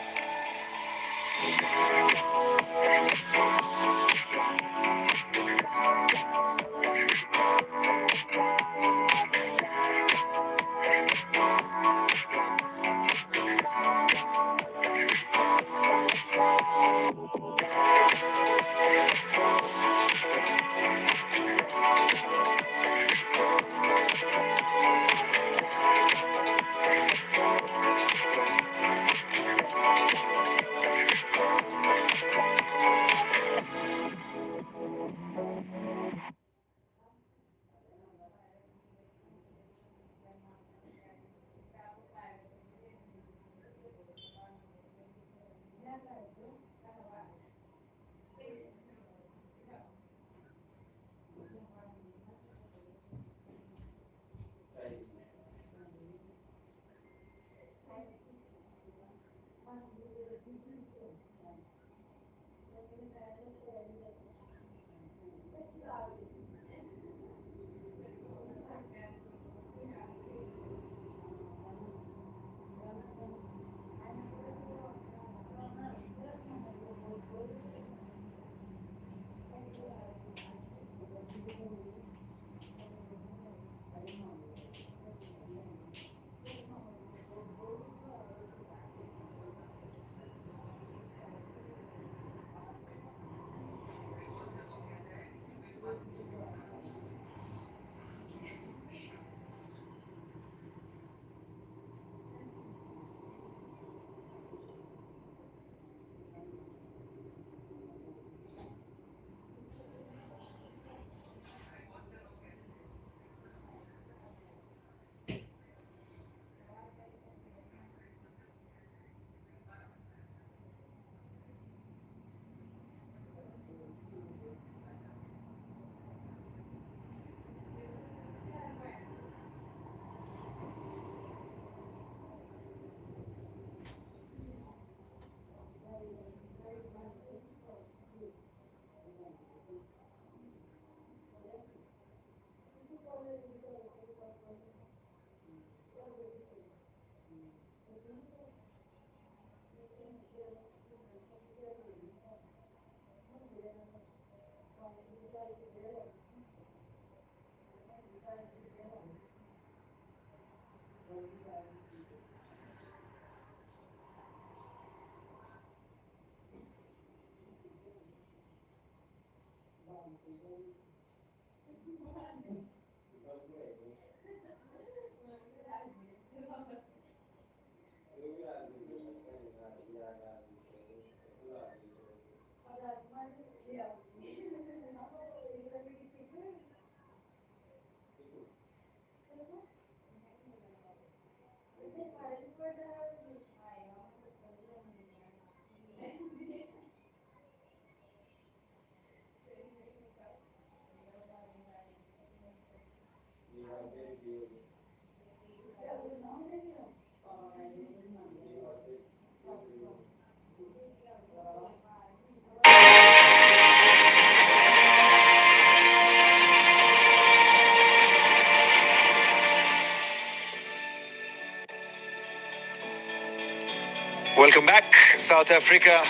Welcome back, South Africa.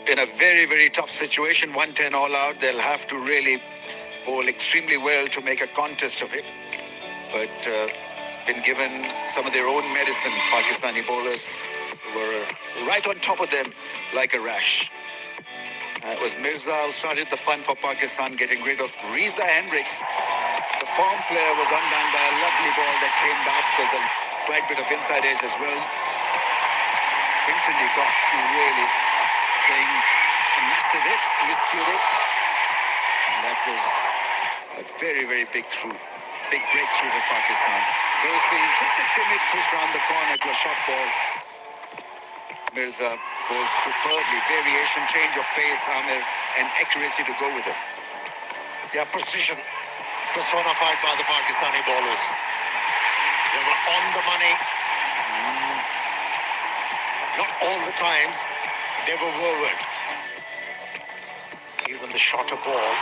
In a very, very tough situation, 110 all out. They'll have to really bowl extremely well to make a contest of it. But been given some of their own medicine. Pakistani bowlers were right on top of them like a rash. It was Mirza who started the fun for Pakistan, getting rid of Reza Hendricks. The form player was undone by a lovely ball that came back. There's a slight bit of inside edge as well. Hinton, he got really playing a massive hit, miscued it. That was a very, very big breakthrough for Pakistan. Josie, just a timid push round the corner to a short ball. Mirza bowls superbly. Variation, change of pace, Amir, and accuracy to go with it. Yeah, precision personified by the Pakistani bowlers. They were on the money. Not all the times they were forward. Even the shorter ball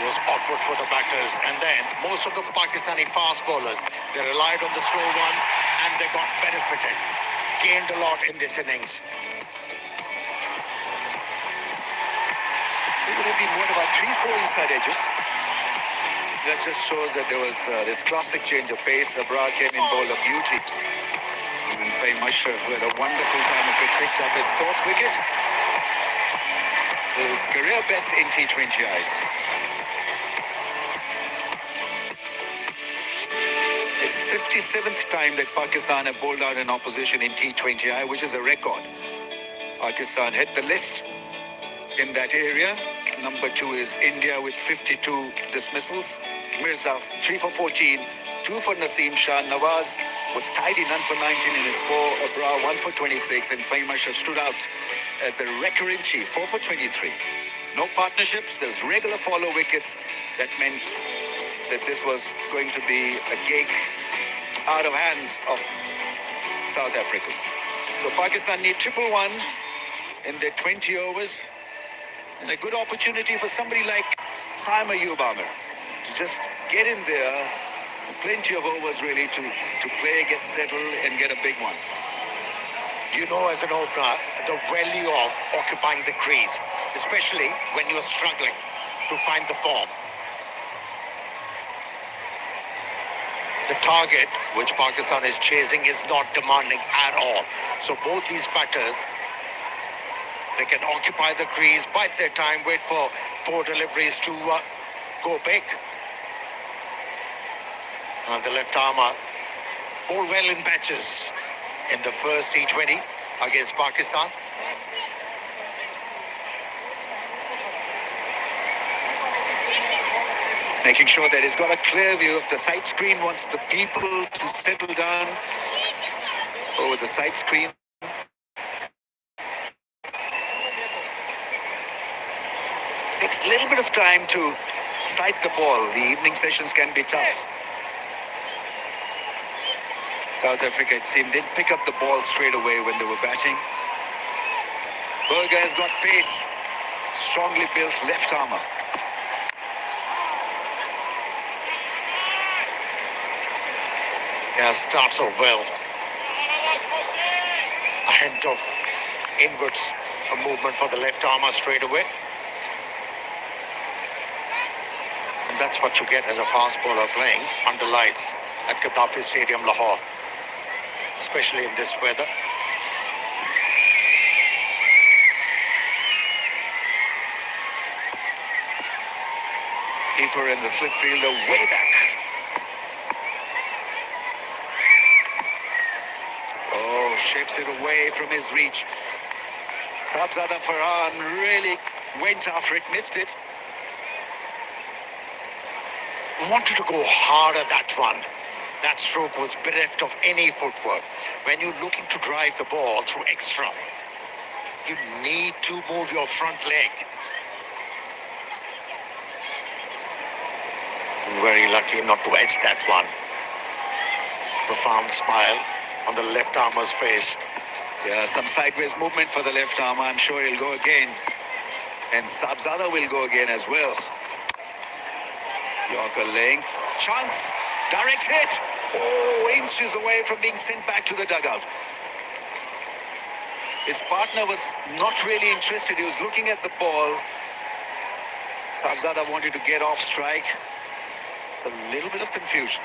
was awkward for the batters. And then most of the Pakistani fast bowlers, they relied on the slow ones and they got benefited. Gained a lot in this innings. There would have been, what, about 3-4 inside edges. That just shows that there was this classic change of pace. Abrar came in, bowled a beauty. And Fahim Ashraf, who had a wonderful time of it, picked up his 4th wicket. His career best in T20Is. It's 57th time that Pakistan have bowled out an opposition in T20I, which is a record. Pakistan hit the list in that area. Number 2 is India with 52 dismissals. Mirza, 3 for 14, 2 for Naseem Shah. Nawaz was tied in none for 19 in his 4. Abrar 1 for 26, and Fahim Ashraf stood out as the wrecker-in-chief, 4 for 23. No partnerships, there's regular follow wickets. That meant that this was going to be a gig out of hands of South Africans. So Pakistan need 111 in their 20 overs. And a good opportunity for somebody like Saima Ayub to just get in there. Plenty of overs really to play, get settled and get a big one. You know, as an opener, the value of occupying the crease, especially when you're struggling to find the form. The target which Pakistan is chasing is not demanding at all. So both these batters, they can occupy the crease, bide their time, wait for poor deliveries to go big. And the left armour bowled well in batches in the first T20 against Pakistan. Making sure that he's got a clear view of the side screen, wants the people to settle down over the side screen. Takes a little bit of time to sight the ball. The evening sessions can be tough. South Africa, it seemed, didn't pick up the ball straight away when they were batting. Berger has got pace. Strongly built left armour. Yeah, starts off well. A hint of inwards a movement for the left armour straight away. And that's what you get as a fast bowler playing under lights at Gaddafi Stadium, Lahore. Especially in this weather. Keeper and the slip fielder way back. Oh, shapes it away from his reach. Sabzada Farhan really went after it, missed it. Wanted to go harder that one. That stroke was bereft of any footwork. When you're looking to drive the ball through extra, you need to move your front leg. Very lucky not to edge that one. Profound smile on the left armour's face. Yeah, some sideways movement for the left armour. I'm sure he'll go again. And Sabzada will go again as well. Yorker length. Chance. Direct hit. Oh, inches away from being sent back to the dugout. His partner was not really interested. He was looking at the ball. Sabzada wanted to get off strike. It's a little bit of confusion.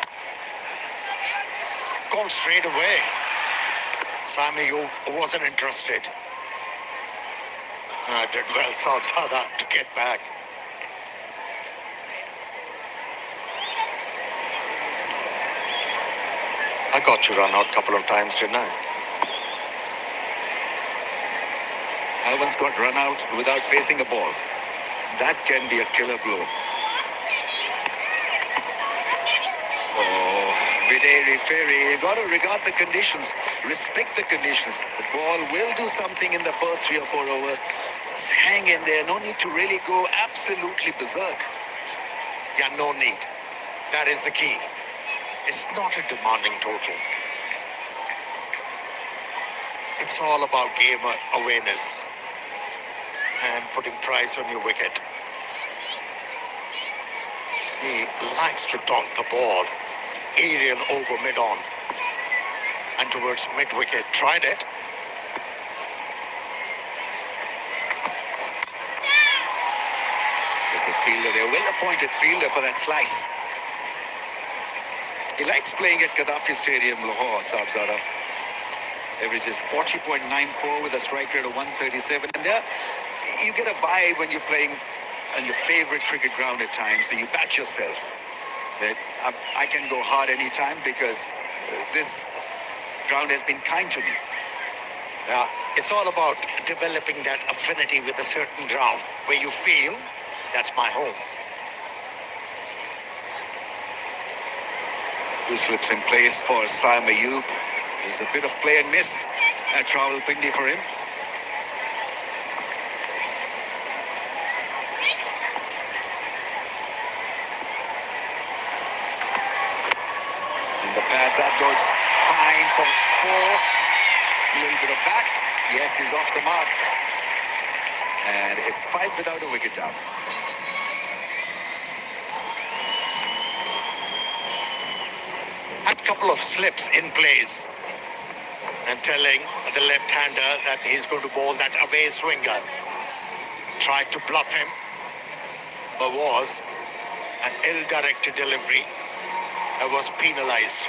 Called straight away. Saima Ayub wasn't interested. Did well, Sabzada, to get back. I got you run out a couple of times, didn't I? Alvan's got run out without facing the ball. That can be a killer blow. Oh, Bideri Ferry, you got to regard the conditions, respect the conditions. The ball will do something in the first 3 or 4 overs. Just hang in there. No need to really go absolutely berserk. Yeah, no need. That is the key. It's not a demanding total. It's all about game awareness and putting price on your wicket. He likes to dot the ball, aerial over mid-on and towards mid-wicket. Tried it. There's a fielder there, well-appointed fielder for that slice. He likes playing at Gaddafi Stadium, Lahore, Sabzada. Averages 40.94 with a strike rate of 137. And there, you get a vibe when you're playing on your favorite cricket ground at times, so you back yourself that I can go hard anytime because this ground has been kind to me. Yeah, it's all about developing that affinity with a certain ground where you feel that's my home. Two slips in place for Saim Ayub. There's a bit of play and miss at Rawalpindi for him. In the pads, that goes fine for 4. A little bit of bat. Yes, he's off the mark. And it's 5 without a wicket down. Had a couple of slips in place and telling the left-hander that he's going to bowl that away swinger. Tried to bluff him, but was an ill-directed delivery that was penalized.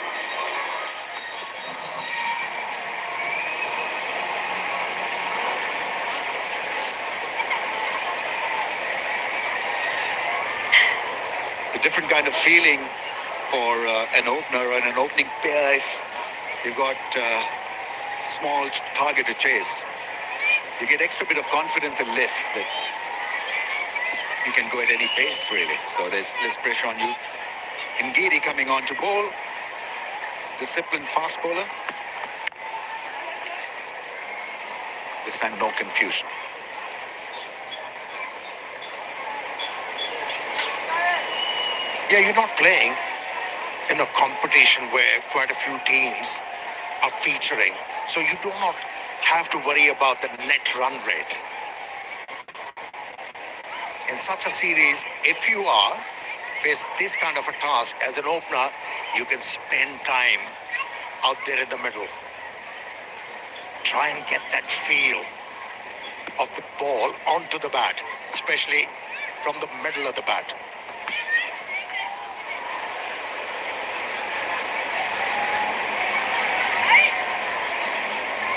It's a different kind of feeling for an opener and an opening pair if you've got small target to chase. You get extra bit of confidence and lift that you can go at any pace really. So there's less pressure on you. Ngidi coming on to bowl. Disciplined fast bowler. This time no confusion. Yeah, you're not playing in a competition where quite a few teams are featuring. So you do not have to worry about the net run rate. In such a series, if you are face this kind of a task as an opener, you can spend time out there in the middle. Try and get that feel of the ball onto the bat, especially from the middle of the bat.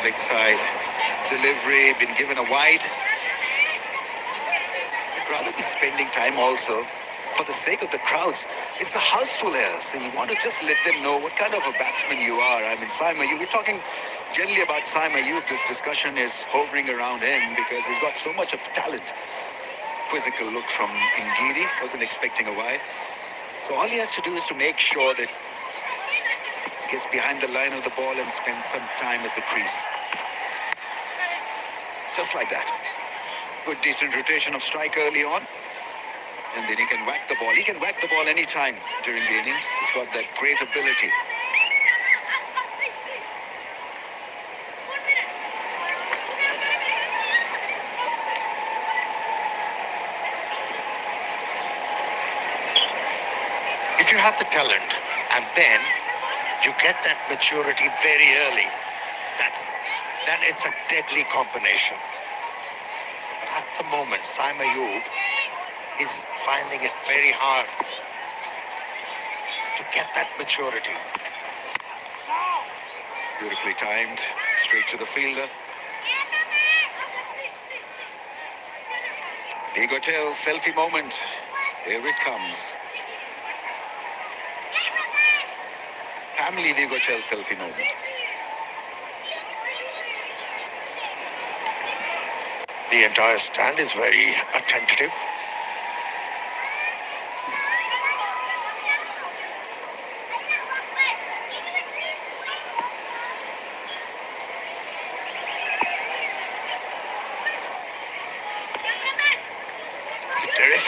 Leg side delivery, been given a wide. I'd rather be spending time also for the sake of the crowds. It's a house full here, so you want to just let them know what kind of a batsman you are. I mean, Saim Ayub, we're talking generally about Saim Ayub. This discussion is hovering around him because he's got so much of talent. Quizzical look from Ngidi, wasn't expecting a wide. So all he has to do is to make sure that gets behind the line of the ball and spends some time at the crease. Just like that. Good decent rotation of strike early on. And then he can whack the ball. He can whack the ball anytime during the innings. He's got that great ability. If you have the talent and then you get that maturity very early, then it's a deadly combination. But at the moment, Saim Ayub is finding it very hard to get that maturity. Beautifully timed, straight to the fielder. Vigotel selfie moment. Here it comes. Family Vigotel selfie moment. The entire stand is very attentive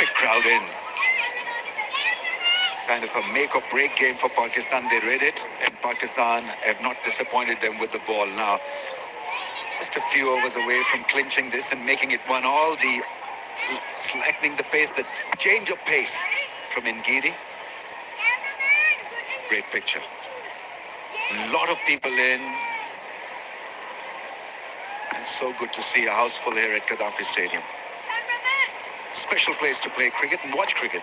perfect crowd in. Kind of a make or break game for Pakistan. They read it, and Pakistan have not disappointed them with the ball. Now, just a few overs away from clinching this and making it 1-all. The slackening the pace, the change of pace from Ngidi. Great picture. A lot of people in. And so good to see a house full here at Gaddafi Stadium. Special place to play cricket and watch cricket.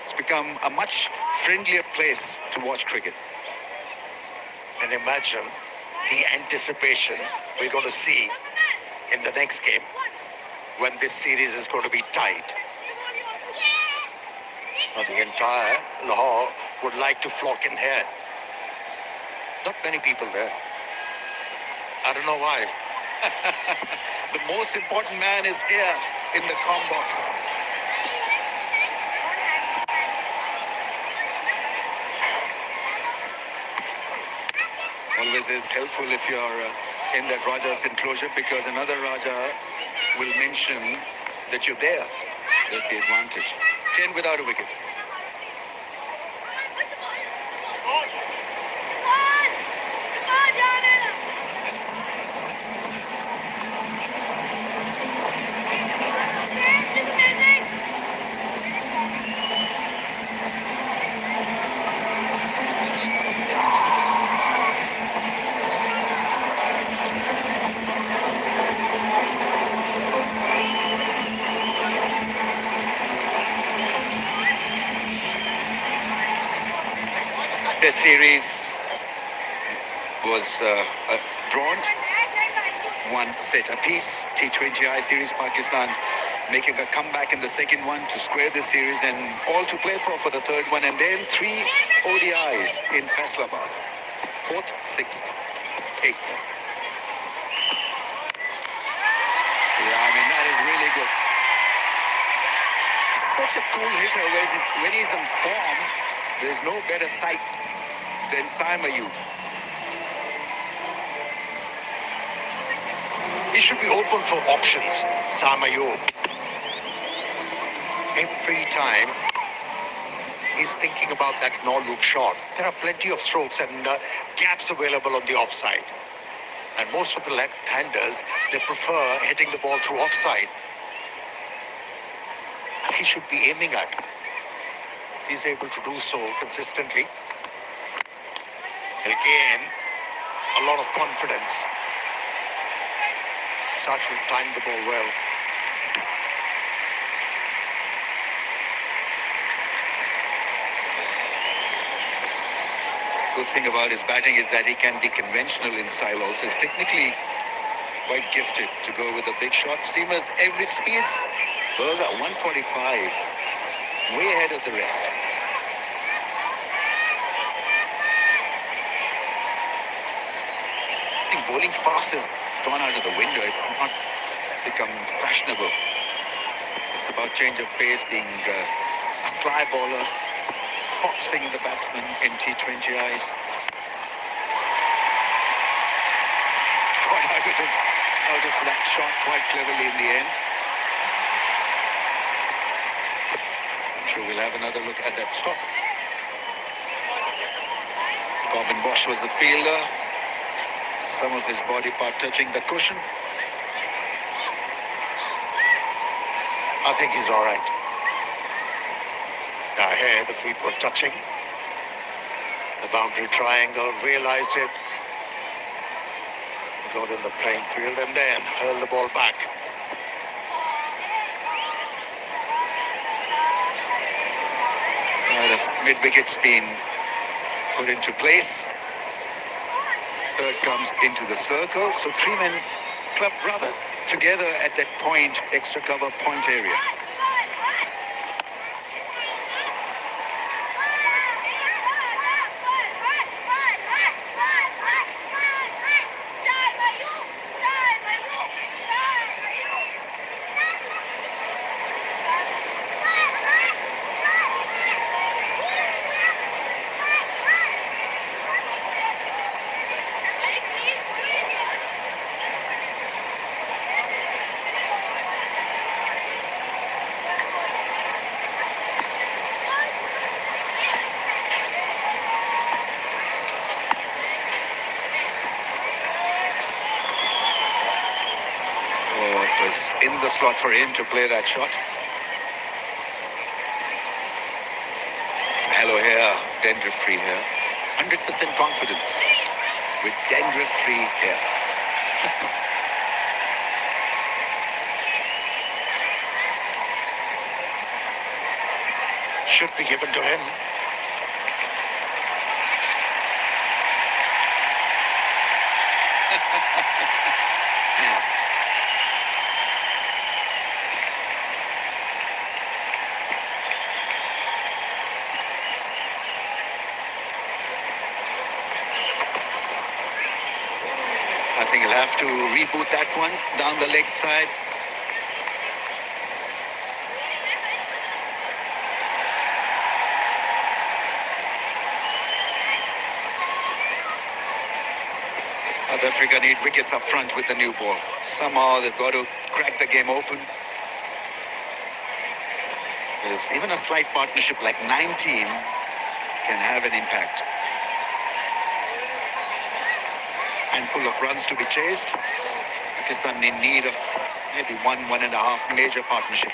It's become a much friendlier place to watch cricket. And imagine the anticipation we're going to see in the next game when this series is going to be tied. Now, the entire Lahore would like to flock in here. Not many people there. I don't know why. The most important man is here in the comm box. Always is helpful if you're in that Raja's enclosure, because another Raja will mention that you're there. That's the advantage. 10 without a wicket. This series was drawn 1 set apiece. T20I series, Pakistan making a comeback in the second one to square this series, and all to play for the third one, and then 3 ODIs in Faisalabad, 4th, 6th, 8th. Yeah, I mean, that is really good. Such a cool hitter. When he's in form, there's no better sight than Saim Ayub. He should be open for options, Saim Ayub. Every time he's thinking about that no-look shot. There are plenty of strokes and gaps available on the offside. And most of the left-handers, they prefer hitting the ball through offside. And he should be aiming at. If he's able to do so consistently, he'll gain a lot of confidence. Starte timed the ball well. Good thing about his batting is that he can be conventional in style also. He's technically quite gifted to go with the big shot. Seamers, average speeds, Berger 145, way ahead of the rest. I think bowling fast has gone out of the window. It's not become fashionable. It's about change of pace, being a sly bowler, foxing the batsman in T20Is. Got out of that shot quite cleverly in the end. I'm sure we'll have another look at that stop. Corbin Bosch was the fielder. Some of his body part touching the cushion. I think he's all right. Now here, the feet were touching. The boundary triangle, realized it. Got in the playing field and then hurled the ball back. Now the mid-wicket's been put into place. Third comes into the circle. So 3-men club rather together at that point, extra cover point area. in the slot for him to play that shot. Hello here, dandruff-free hair. 100% confidence with dandruff-free hair. Should be given to him. I think he'll have to reboot that one down the leg side. South Africa need wickets up front with the new ball. Somehow they've got to crack the game open. Because even a slight partnership like 19 can have an impact. Handful of runs to be chased. Pakistan in need of maybe one and a half major partnership.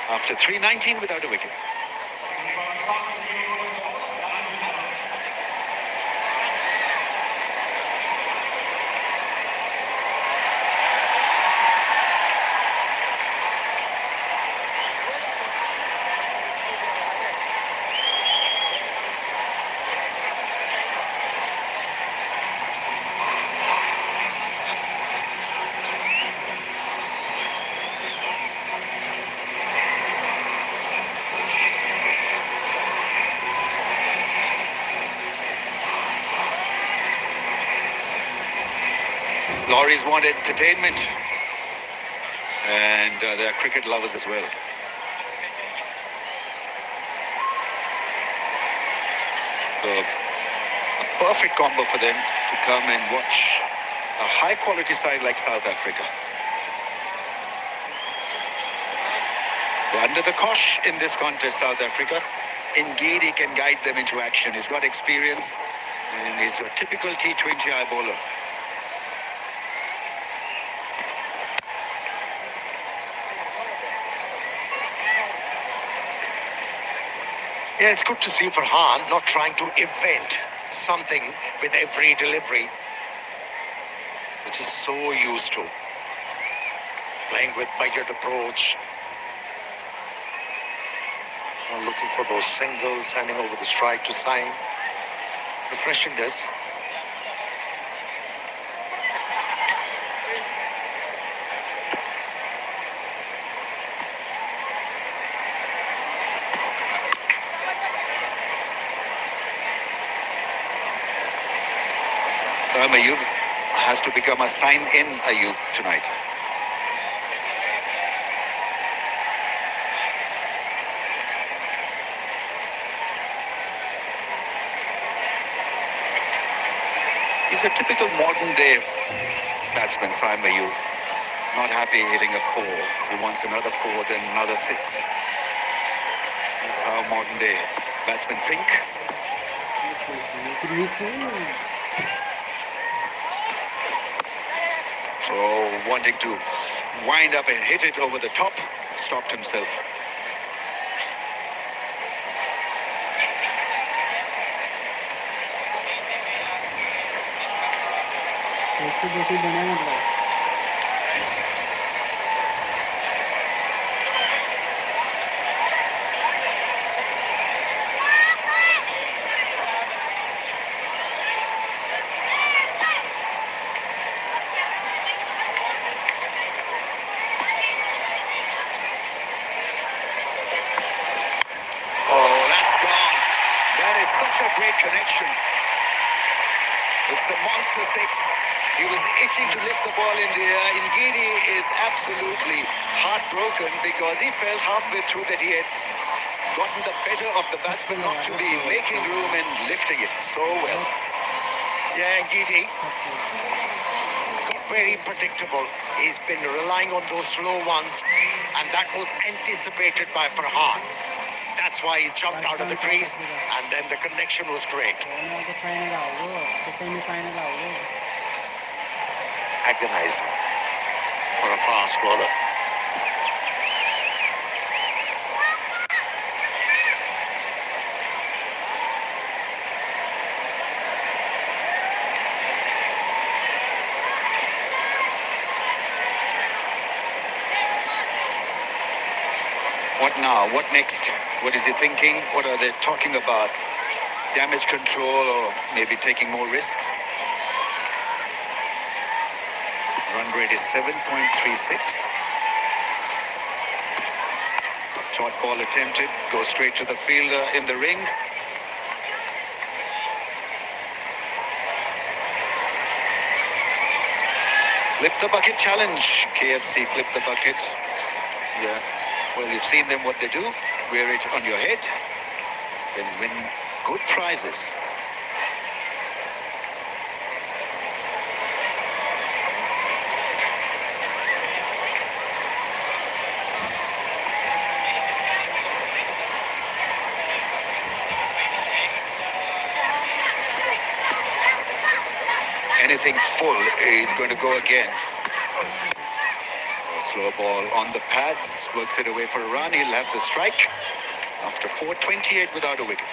After 319 without a wicket. Lorries want entertainment, and they're cricket lovers as well. So, a perfect combo for them to come and watch a high-quality side like South Africa. They're under the cosh in this contest, South Africa. Ngidi can guide them into action. He's got experience, and he's a typical T20I bowler. Yeah, it's good to see Farhan not trying to invent something with every delivery, which he's so used to. Playing with measured approach. Looking for those singles, handing over the strike to Saim. Refreshing this. Ayub has to become a sign-in Ayub tonight. He's a typical modern-day batsman, Saim Ayub. Not happy hitting a 4. He wants another 4, then another 6. That's how modern-day batsmen think. So wanting to wind up and hit it over the top, stopped himself. Such a great connection. It's a monster 6. He was itching to lift the ball in the air. Ngidi is absolutely heartbroken because he felt halfway through that he had gotten the better of the batsman not to be making room and lifting it so well. Yeah, Ngidi got very predictable. He's been relying on those slow ones, and that was anticipated by Farhan. That's why he jumped out of the crease, and then the connection was great. agonizing for a fast bowler. What now? What next? What is he thinking? What are they talking about? Damage control or maybe taking more risks? Run rate is 7.36. Short ball attempted, goes straight to the fielder in the ring. Flip the bucket challenge. KFC flip the bucket. Yeah. Well, you've seen them what they do. Wear it on your head, then win good prizes. Anything full is going to go again. A slow ball on the pads, works it away for a run. He'll have the strike after 4:28 without a wicket.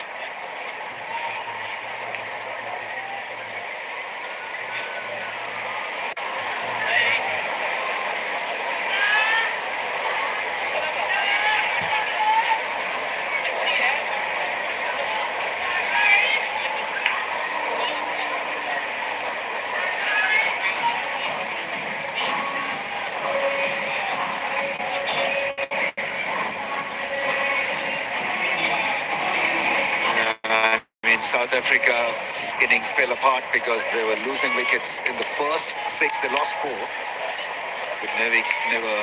South Africa's innings fell apart because they were losing wickets in the first 6. They lost 4. Would never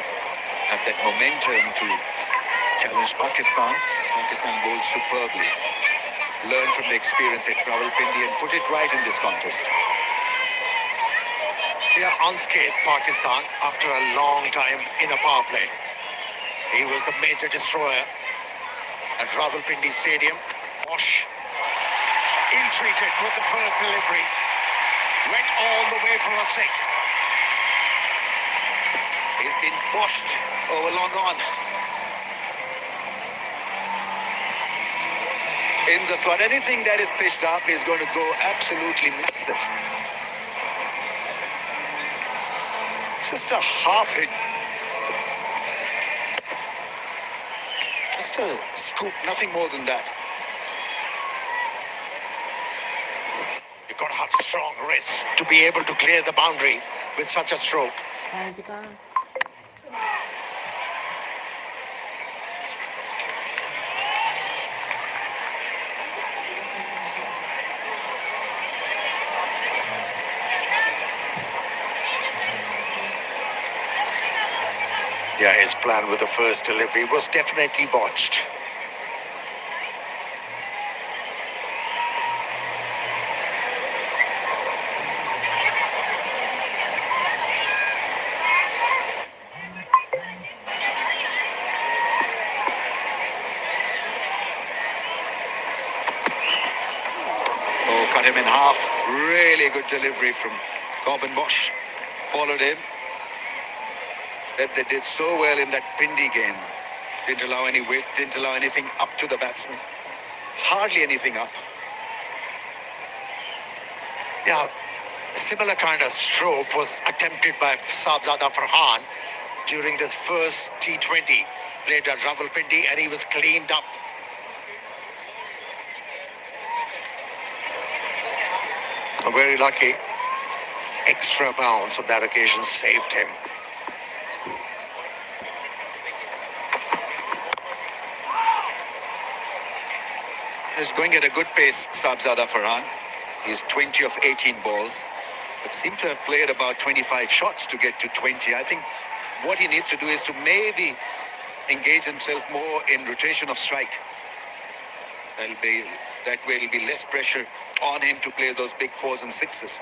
have that momentum to challenge Pakistan. Pakistan bowled superbly. Learn from the experience at Rawalpindi and put it right in this contest. They are unscathed, Pakistan, after a long time in a power play. He was the major destroyer at Rawalpindi Stadium. Bosch ill-treated with the first delivery. Went all the way for a 6. He's been boshed over long on. In the slot, anything that is pitched up is going to go absolutely massive. Just a half hit. Just a scoop, nothing more than that. You've got to have strong wrists to be able to clear the boundary with such a stroke. Yeah, his plan with the first delivery was definitely botched. Oh, cut him in half. Really good delivery from Corbin Bosch. Followed him. That they did so well in that Pindi game. Didn't allow any width, didn't allow anything up to the batsman. Hardly anything up. Yeah, a similar kind of stroke was attempted by Sabzada Farhan during this first T20 played at Rawalpindi, and he was cleaned up. A very lucky extra bounce on that occasion saved him. He's going at a good pace, Sabzada Farhan. He's 20 of 18 balls, but seemed to have played about 25 shots to get to 20. I think what he needs to do is to maybe engage himself more in rotation of strike. That way it'll be less pressure on him to play those big 4s and 6s.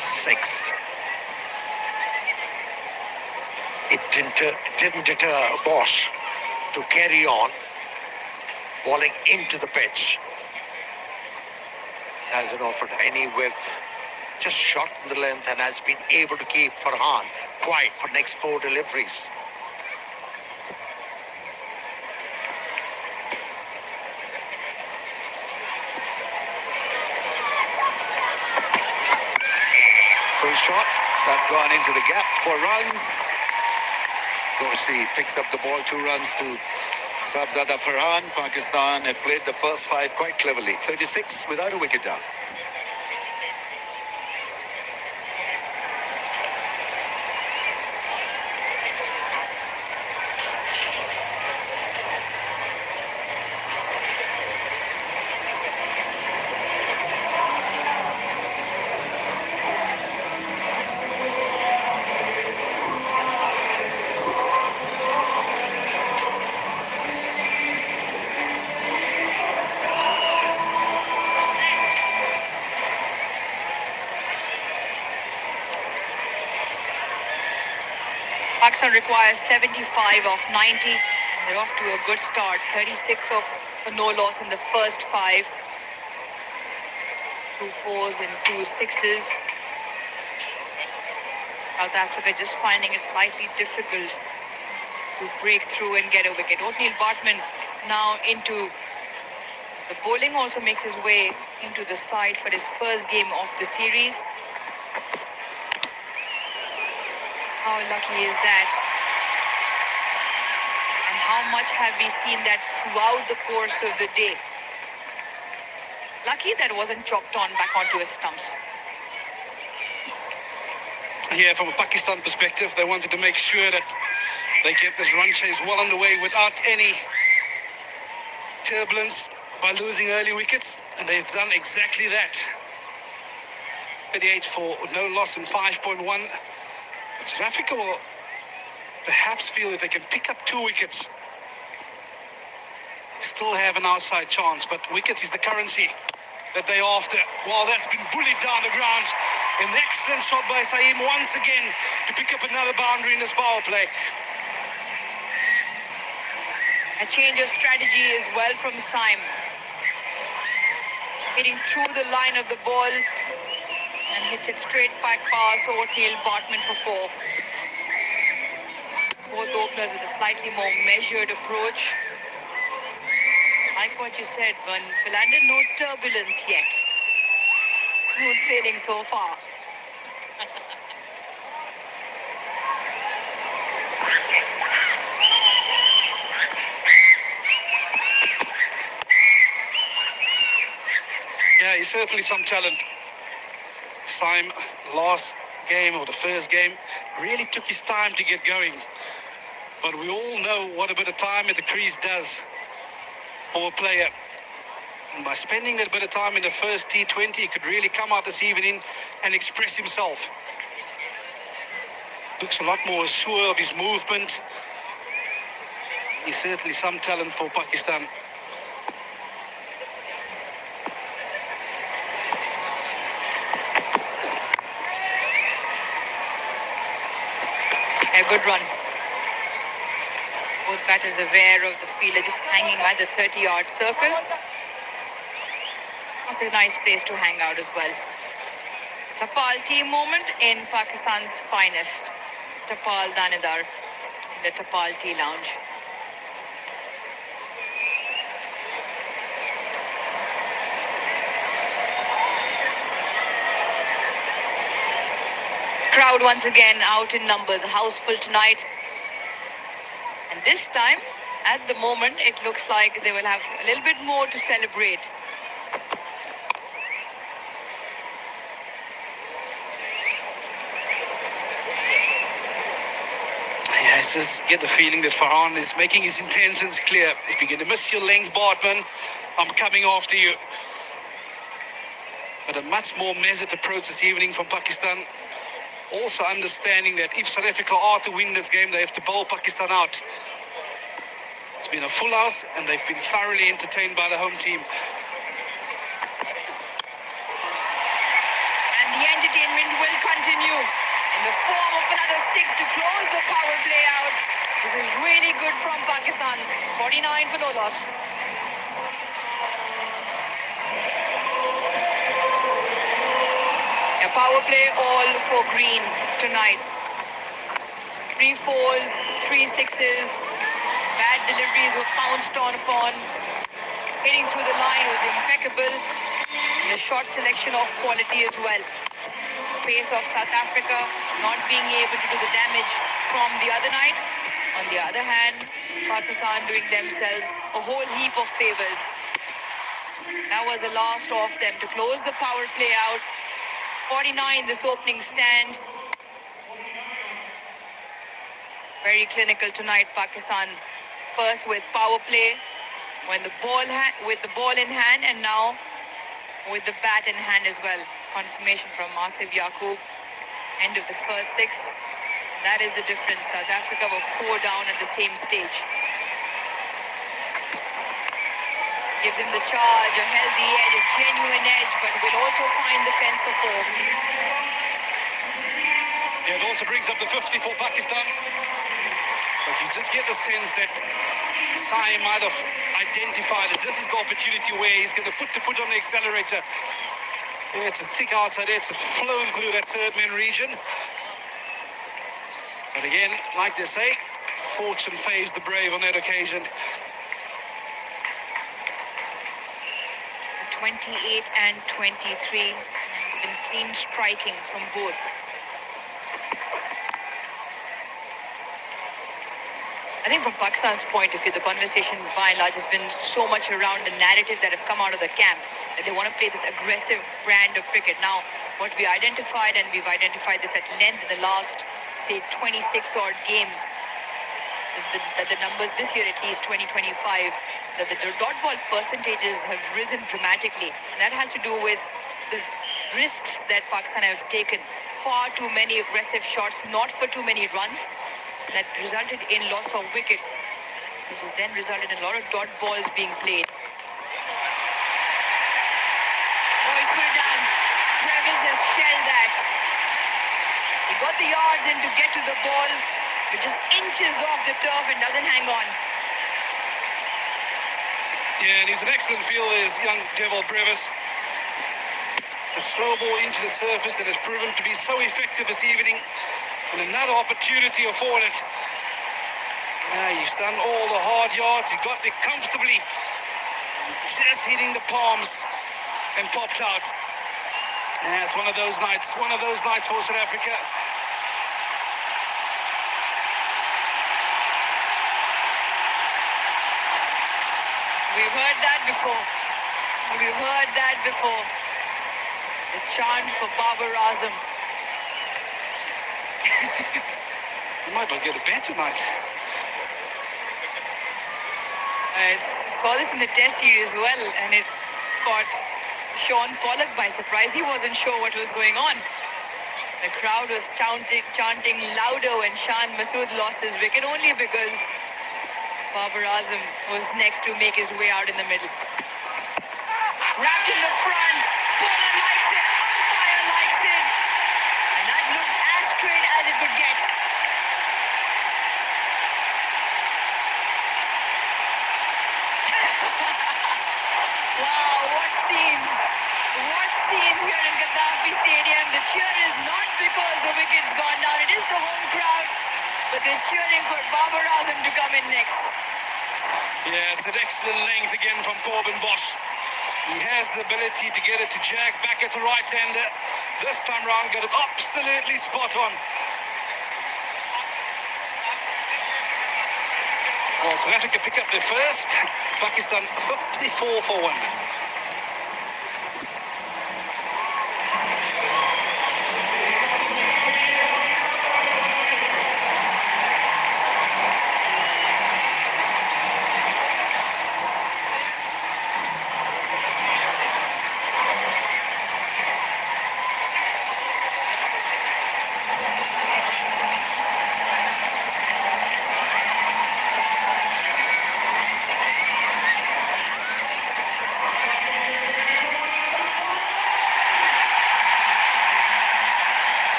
just 6. It didn't deter Bosch to carry on, bowling into the pitch. Hasn't offered any width, just shot in the length, and has been able to keep Farhan quiet for next 4 deliveries. Full shot, that's gone into the gap for runs. Dorsey picks up the ball, 2 runs to Sabzada Farhan. Pakistan have played the first 5 quite cleverly. 36 without a wicket down. Pakistan requires 75 of 90. They're off to a good start. 36 of no loss in the first 5. 2 4s and 2 6s. South Africa just finding it slightly difficult to break through and get a wicket. O'Neill Bartman now into the bowling, also makes his way into the side for his first game of the series. How lucky is that? And how much have we seen that throughout the course of the day? Lucky that wasn't chopped on back onto his stumps. Yeah, from a Pakistan perspective, they wanted to make sure that they get this run chase well underway without any turbulence by losing early wickets, and they've done exactly that. 38 for no loss in 5.1. South Africa will perhaps feel if they can pick up 2 wickets, they still have an outside chance, but wickets is the currency that they're after. Well, that's been bullied down the ground. An excellent shot by Saeem once again to pick up another boundary in this power play. A change of strategy as well from Saim. Hitting through the line of the ball and hits it straight back past O'Neill Bartman for 4. Both openers with a slightly more measured approach. Like what you said, Van Philander, no turbulence yet. Smooth sailing so far. Yeah, he's certainly some talent. Saim, last game or the first game, really took his time to get going. But we all know what a bit of time at the crease does for a player. And by spending that bit of time in the first T20, he could really come out this evening and express himself. Looks a lot more sure of his movement. He's certainly some talent for Pakistan. A good run. Both batters aware of the fielder just hanging at the 30-yard circle. That's a nice place to hang out as well. Tapal team moment in Pakistan's finest. Tapal Danidar in the Tapal Tea Lounge. Crowd once again out in numbers, a house full tonight. And this time, at the moment, it looks like they will have a little bit more to celebrate. Yeah, I just get the feeling that Farhan is making his intentions clear. If you're going to miss your length, Bartman, I'm coming after you. But a much more measured approach this evening from Pakistan. Also understanding that if South Africa are to win this game, they have to bowl Pakistan out. It's been a full house and they've been thoroughly entertained by the home team. And the entertainment will continue in the form of another 6 to close the power play out. This is really good from Pakistan. 49 for no loss. A power play all for green tonight. 3 fours, 3 sixes. Bad deliveries were pounced on upon. Hitting through the line was impeccable. The shot selection of quality as well. Pace of South Africa not being able to do the damage from the other night. On the other hand, Pakistan doing themselves a whole heap of favors. That was the last of them to close the power play out. 49 this opening stand. Very clinical tonight, Pakistan. First with power play, with the ball in hand, and now with the bat in hand as well. Confirmation from Asif Yaqub. End of the first 6. That is the difference. South Africa were 4 down at the same stage. Gives him the charge, a healthy edge, a genuine edge, but will also find the fence for 4. Yeah, it also brings up the 50 for Pakistan. But you just get the sense that Sai might have identified that this is the opportunity where he's going to put the foot on the accelerator. Yeah, it's a thick outside edge, it's flown through that third man region. But again, like they say, fortune favours the brave on that occasion. 28 and 23. It's been clean striking from both. I think from Pakistan's point of view, the conversation by and large has been so much around the narrative that have come out of the camp, that they want to play this aggressive brand of cricket. Now, what we identified, and we've identified this at length in the last, say, 26 odd games, the numbers this year, at least 2025, that the dot ball percentages have risen dramatically. And that has to do with the risks that Pakistan have taken. Far too many aggressive shots, not for too many runs, that resulted in loss of wickets, which has then resulted in a lot of dot balls being played. Oh, he's put it down. Travis has shelled that. He got the yards in to get to the ball, but just inches off the turf and doesn't hang on. Yeah, and he's an excellent fielder, is young Devil Brevis. The slow ball into the surface that has proven to be so effective this evening. And another opportunity afforded. He's done all the hard yards. He got there comfortably. Just hitting the palms and popped out. Yeah, it's one of those nights for South Africa. We've heard that before. We've heard that before. The chant for Babar Azam. You might not get a bet tonight. I saw this in the test series as well, and it caught Sean Pollock by surprise. He wasn't sure what was going on. The crowd was chanting louder when Shan Masood lost his wicket, only because Babar Azam was next to make his way out in the middle. Wrapped in the front, bowler likes it, umpire likes it, and that looked as straight as it could get. Wow, what scenes! What scenes here in Gaddafi Stadium. The cheer is not because the wicket's gone down, it is the home crowd, but they're cheering for Babar Azam to come in next. Yeah, it's an excellent length again from Corbin Bosch. He has the ability to get it to jag back at the right-hander. This time round, got it absolutely spot on. Well, South Africa pick up their first. Pakistan 54 for 1.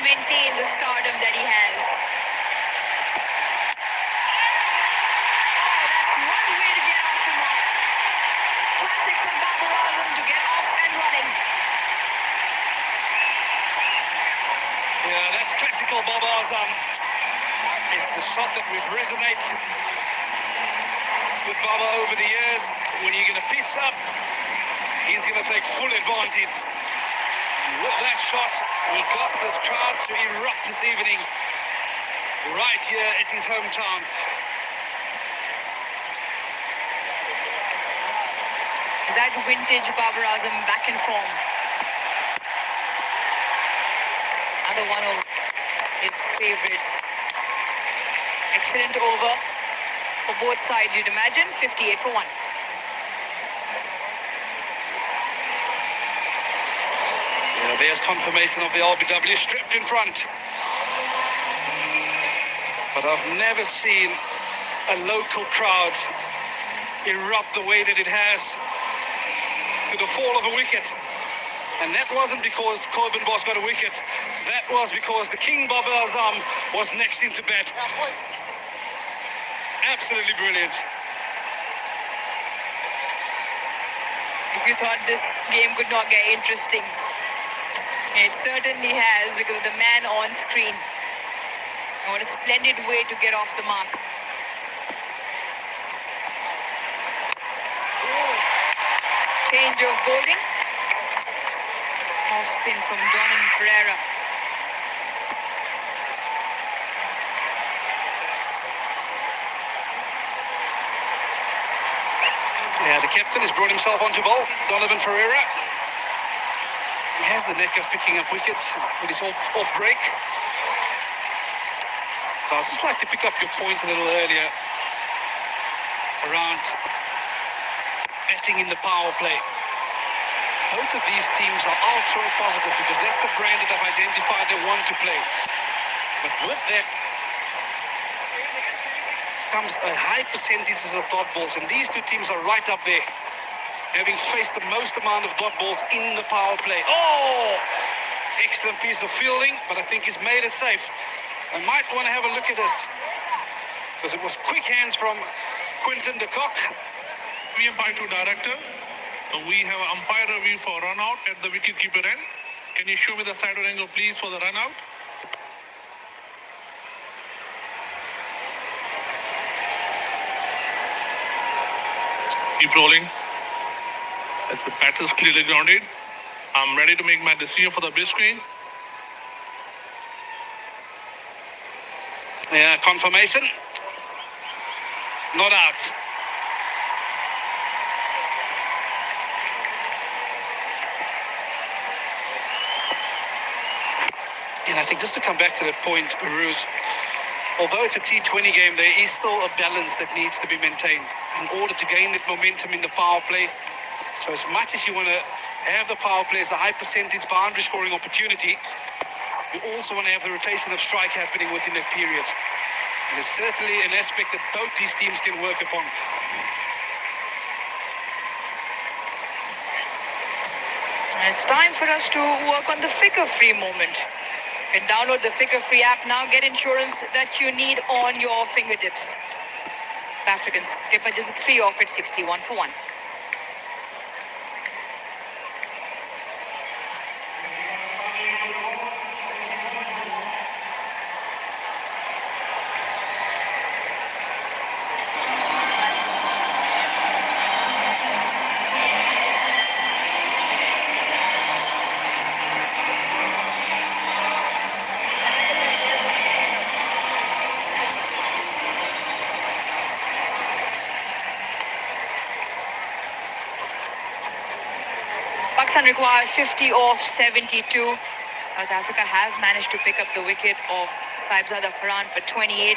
maintain the stardom that he has. Oh, that's one way to get off the mark. A classic from Babar Azam to get off and running. Yeah, that's classical Babar Azam. It's a shot that we've resonated with Baba over the years. When you're going to pitch up, he's going to take full advantage. With that shot, he got this crowd to erupt this evening, right here at his hometown. Is that vintage Babar Azam back in form? Another one of his favorites. Excellent over for both sides, you'd imagine. 58 for 1. Yeah, there's confirmation of the LBW stripped in front. But I've never seen a local crowd erupt the way that it has to the fall of a wicket. And that wasn't because Corbin Boss got a wicket. That was because the King Babar Azam was next into bat. Absolutely brilliant. If you thought this game could not get interesting, it certainly has, because of the man on screen. And what a splendid way to get off the mark. Change of bowling. Off spin from Donovan Ferreira. Yeah, the captain has brought himself onto bowl, Donovan Ferreira. He has the knack of picking up wickets with his off break. But I'd just like to pick up your point a little earlier around batting in the power play. Both of these teams are ultra positive because that's the brand that they've identified they want to play. But with that comes a high percentages of dot balls, and these two teams are right up there, having faced the most amount of dot balls in the power play. Oh! Excellent piece of fielding, but I think he's made it safe. I might want to have a look at this, because it was quick hands from Quinton de Kock. PMP2 director. So we have an umpire review for run out at the wicketkeeper end. Can you show me the side angle, please, for the run out? Keep rolling. That's the batters clearly grounded. I'm ready to make my decision for the big screen. Yeah, confirmation. Not out. And I think just to come back to that point, Ruse, although it's a T20 game, there is still a balance that needs to be maintained in order to gain that momentum in the power play. So as much as you want to have the power play as a high percentage boundary scoring opportunity, you also want to have the rotation of strike happening within that period. And it's certainly an aspect that both these teams can work upon. It's time for us to work on the Figure-Free moment. You can download the Figure-Free app now. Get insurance that you need on your fingertips. Africans get just 3 off at 61 for 1. Pakistan require 50 off 72. South Africa have managed to pick up the wicket of Saibzada Farhan for 28.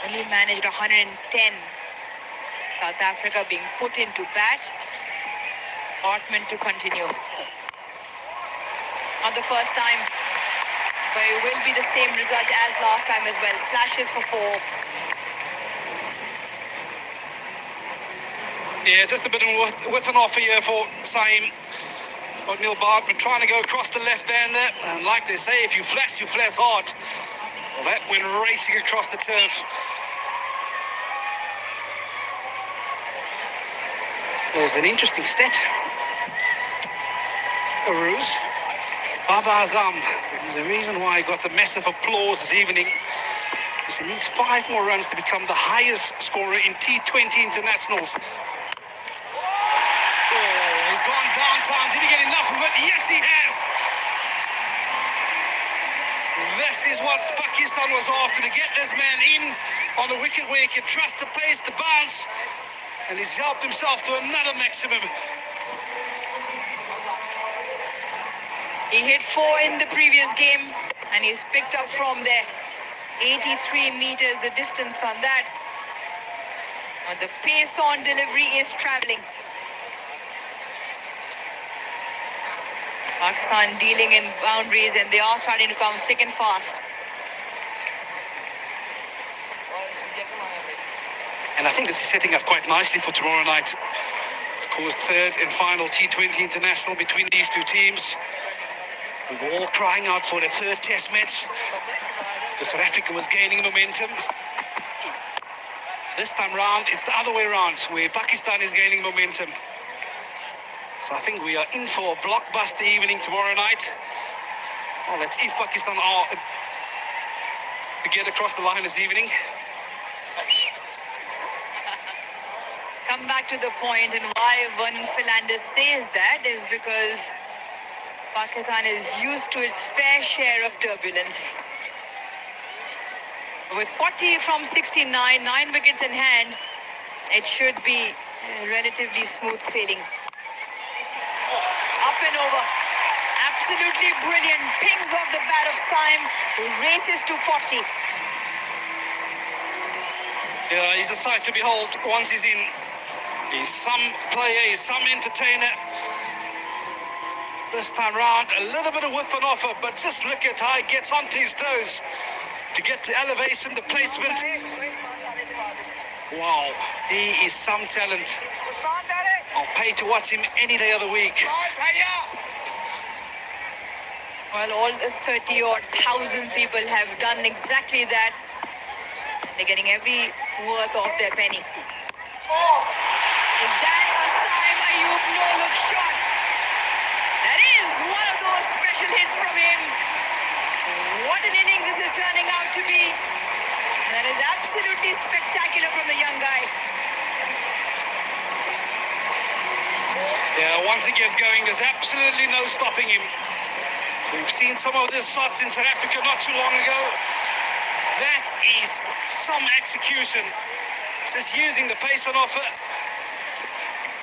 Only managed 110. South Africa being put into bat. Ortman to continue. Not the first time, but it will be the same result as last time as well. Slashes for 4. Yeah, just a bit with an offer here for Saim. Neil Bartman trying to go across the left-hander, and like they say, if you flash hard. Well, that went racing across the turf. There's an interesting stat. Aruz. Baba Azam. There's a reason why he got the massive applause this evening. Because he needs 5 more runs to become the highest scorer in T20 internationals. He's gone downtown. Did he get enough of it? Yes, he has. This is what Pakistan was after, to get this man in on the wicket where he can trust the pace, the bounce, and he's helped himself to another maximum. He hit 4 in the previous game, and he's picked up from there. 83 meters the distance on that. But the pace on delivery is traveling. Pakistan dealing in boundaries, and they are starting to come thick and fast. And I think this is setting up quite nicely for tomorrow night. Of course, third and final T20 international between these two teams. We were all crying out for the third test match, because South Africa was gaining momentum. This time round, it's the other way around, where Pakistan is gaining momentum. So I think we are in for a blockbuster evening tomorrow night. Well, let's see if Pakistan are to get across the line this evening. Come back to the point, and why Van Philander says that is because Pakistan is used to its fair share of turbulence. With 40 from 69, 9 wickets in hand, it should be relatively smooth sailing. Up and over. Absolutely brilliant. Pings off the bat of Saim. Races to 40. Yeah, he's a sight to behold once he's in. He's some player, he's some entertainer. This time round, a little bit of whiff on offer, but just look at how he gets onto his toes to get to elevation, the placement. Wow, he is some talent. I'll pay to watch him any day of the week. Well, all the 30-odd thousand people have done exactly that. They're getting every worth of their penny. Is that a Saim Ayub no-look shot? That is one of those special hits from him. What an innings this is turning out to be. That is absolutely spectacular from the young guy. Yeah, once he gets going, there's absolutely no stopping him. We've seen some of these shots in South Africa not too long ago. That is some execution. Just using the pace on offer.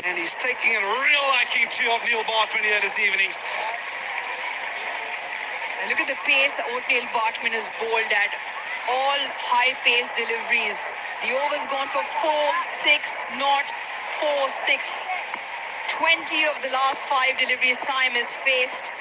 And he's taking a real liking to Neil Bartman here this evening. And look at the pace Neil Bartman is bowled at. All high-paced deliveries. The over's gone for 4-6, not 4-6. 20 of the last 5 deliveries Saim has faced.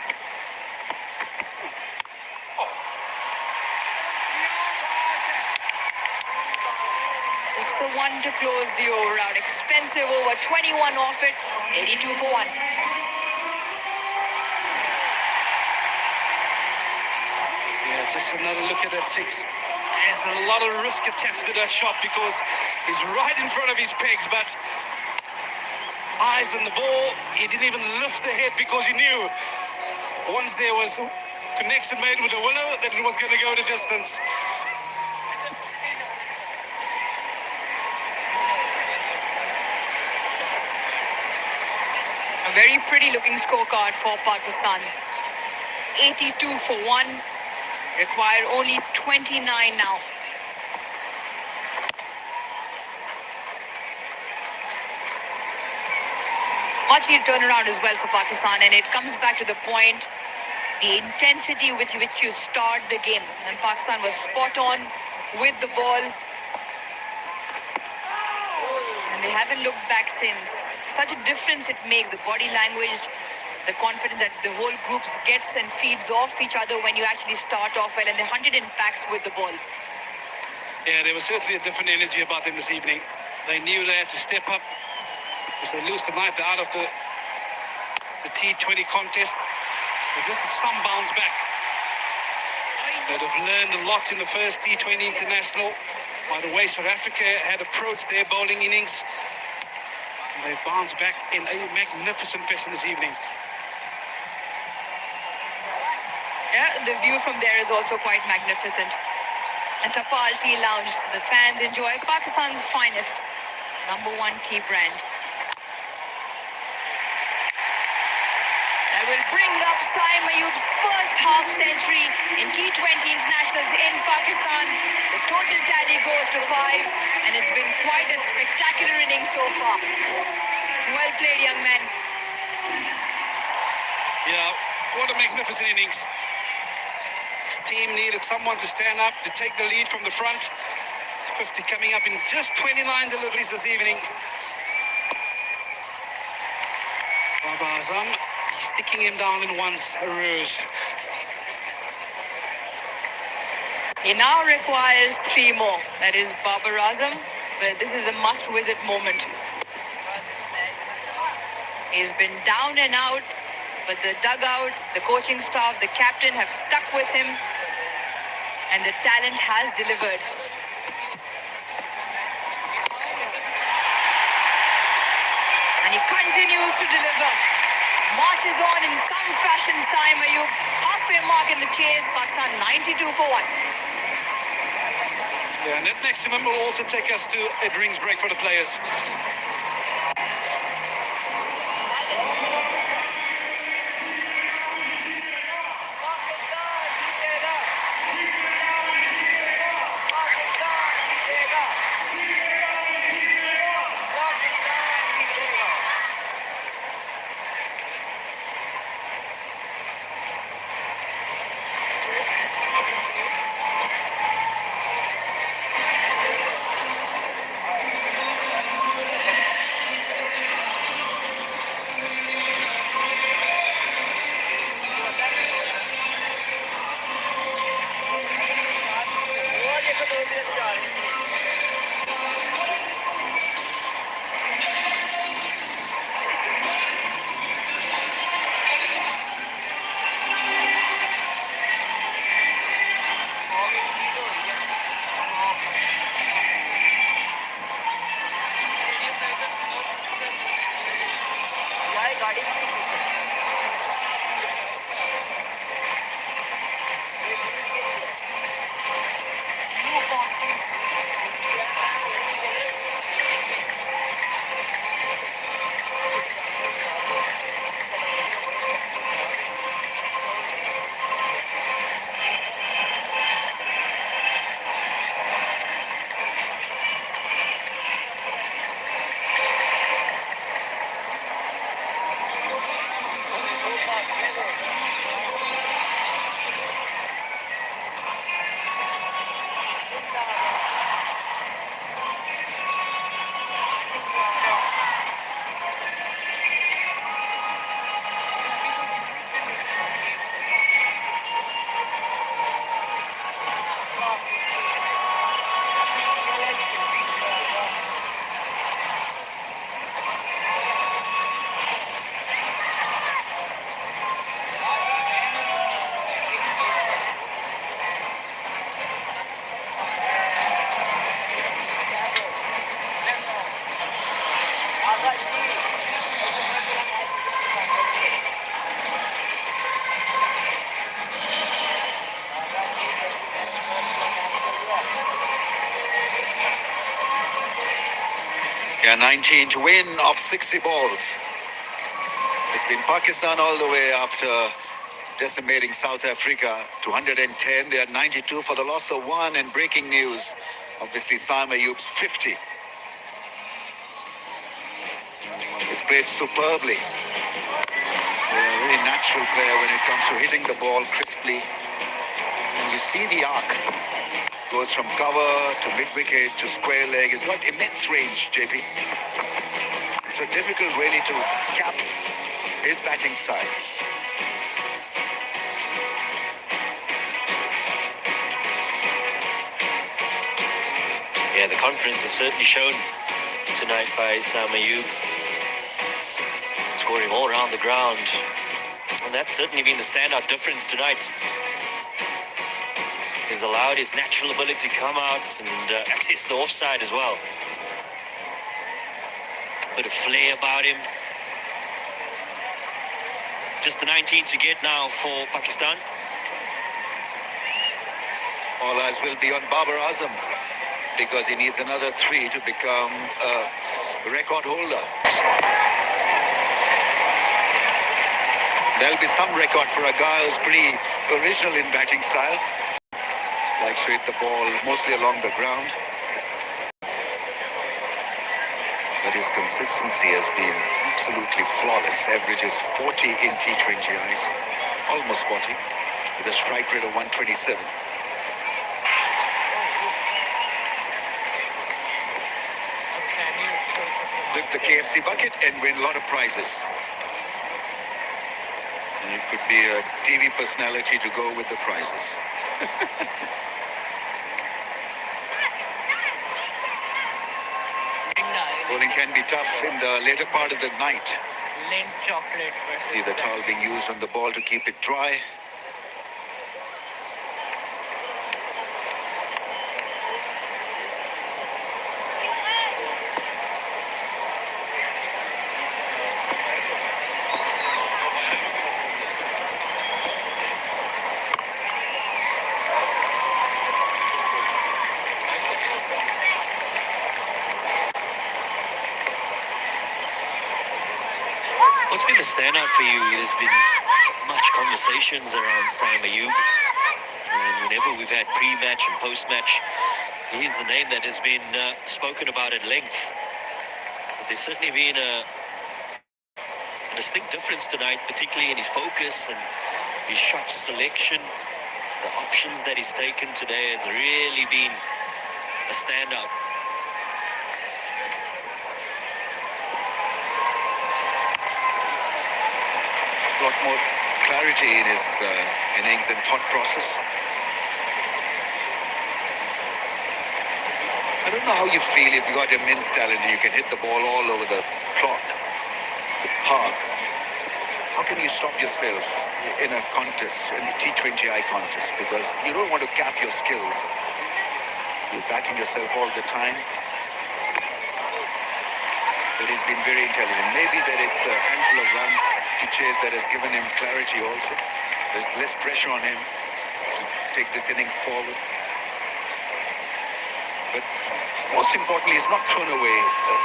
It's the one to close the over out. Expensive over, 21 off it, 82 for 1. Yeah, just another look at that 6. There's a lot of risk attached to that shot because he's right in front of his pegs, but eyes on the ball. He didn't even lift the head because he knew once there was a connection made with the willow that it was going to go the distance. A very pretty looking scorecard for Pakistan. 82 for 1. Require only 29 now. Much needed turnaround as well for Pakistan, and it comes back to the point, the intensity with which you start the game. And Pakistan was spot on with the ball. And they haven't looked back since. Such a difference it makes, the body language, the confidence that the whole group gets and feeds off each other when you actually start off well, and they hunted in packs with the ball. Yeah, there was certainly a different energy about them this evening. They knew they had to step up because they lose tonight. They're out of the the T20 contest. But this is some bounce back. They'd have learned a lot in the first T20 international. By the way, South Africa had approached their bowling innings. And they've bounced back in a magnificent fashion this evening. Yeah, the view from there is also quite magnificent. And Tapal Tea Lounge, the fans enjoy Pakistan's finest #1 tea brand. That will bring up Saim Ayub's first half century in T20 internationals in Pakistan. The total tally goes to 5, and it's been quite a spectacular innings so far. Well played, young man. Yeah, what a magnificent innings. His team needed someone to stand up, to take the lead from the front. 50 coming up in just 29 deliveries this evening. Baba Azam, he's sticking him down in one's rows. He now requires 3 more. That is Babar Azam, but this is a must-visit moment. He's been down and out, but the dugout, the coaching staff, the captain have stuck with him, and the talent has delivered. And he continues to deliver. Marches on in some fashion, Saim Ayub. Halfway mark in the chase, Pakistan 92 for 1. Yeah, net maximum will also take us to a drinks break for the players. Yeah, 19 to win of 60 balls. It's been Pakistan all the way after decimating South Africa to 110. They are 92 for the loss of 1. And breaking news, obviously Saim Ayub's 50. He's played superbly. A very natural player when it comes to hitting the ball crisply. And you see the arc. Goes from cover to mid-wicket to square leg. He's got immense range, JP. So difficult really to cap his batting style. Yeah, the confidence is certainly shown tonight by Saim Ayub. scoring all around the ground. And that's certainly been the standout difference tonight. He's allowed his natural ability to come out and access the offside as well. Bit of flair about him. Just the 19 to get now for Pakistan. All eyes will be on Babar Azam because he needs another 3 to become a record holder. There'll be some record for a guy who's pretty original in batting style. Likes to hit the ball mostly along the ground. But his consistency has been absolutely flawless. Averages 40 in T20Is, almost 40, with a strike rate of 127. Lift the KFC bucket and win a lot of prizes. And it could be a TV personality to go with the prizes. Bowling can be tough in the later part of the night. Lint chocolate See the towel being used on the ball to keep it dry. What's been the standout for you? There's been much conversations around Sam Ayub. And whenever we've had pre-match and post-match, he's the name that has been spoken about at length. But there's certainly been a distinct difference tonight, particularly in his focus and his shot selection. The options that he's taken today has really been a standout. A lot more clarity in his innings and thought process. I don't know how you feel if you got immense talent and you can hit the ball all over the clock, the park. How can you stop yourself in a contest, in a T20I contest? Because you don't want to cap your skills. You're backing yourself all the time. But he's been very intelligent. Maybe that it's a handful of runs to chase that has given him clarity also. There's less pressure on him to take this innings forward. But most importantly, he's not thrown away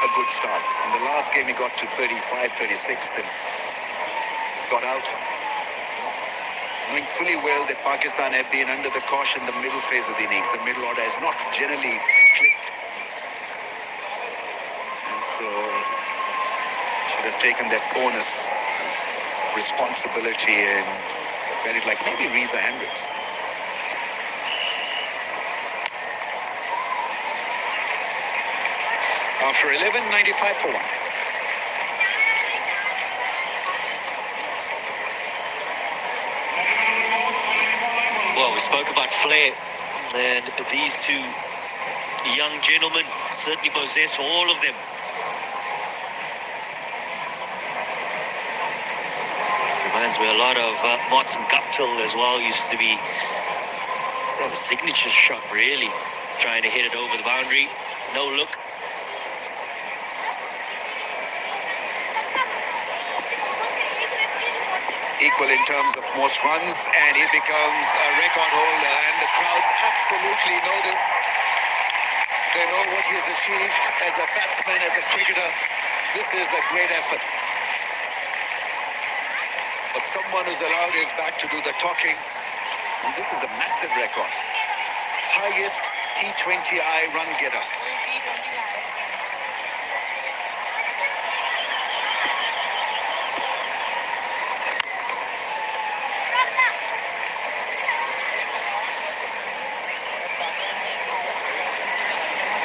a good start. In the last game, he got to 35, 36, then got out. Knowing fully well that Pakistan have been under the cosh in the middle phase of the innings. The middle order has not generally clicked. So should have taken that bonus responsibility and bet it like maybe Reza Hendricks. After 11, 95 for 1. Well, we spoke about flair, and these two young gentlemen certainly possess all of them. Reminds me a lot of Martin Guptill as well. Used to have a signature shot, really, trying to hit it over the boundary. No look. Equal in terms of most runs, and he becomes a record holder, and the crowds absolutely know this. They know what he has achieved as a batsman, as a cricketer. This is a great effort. But someone who's allowed his bat to do the talking, and this is a massive record. Highest T20I run getter.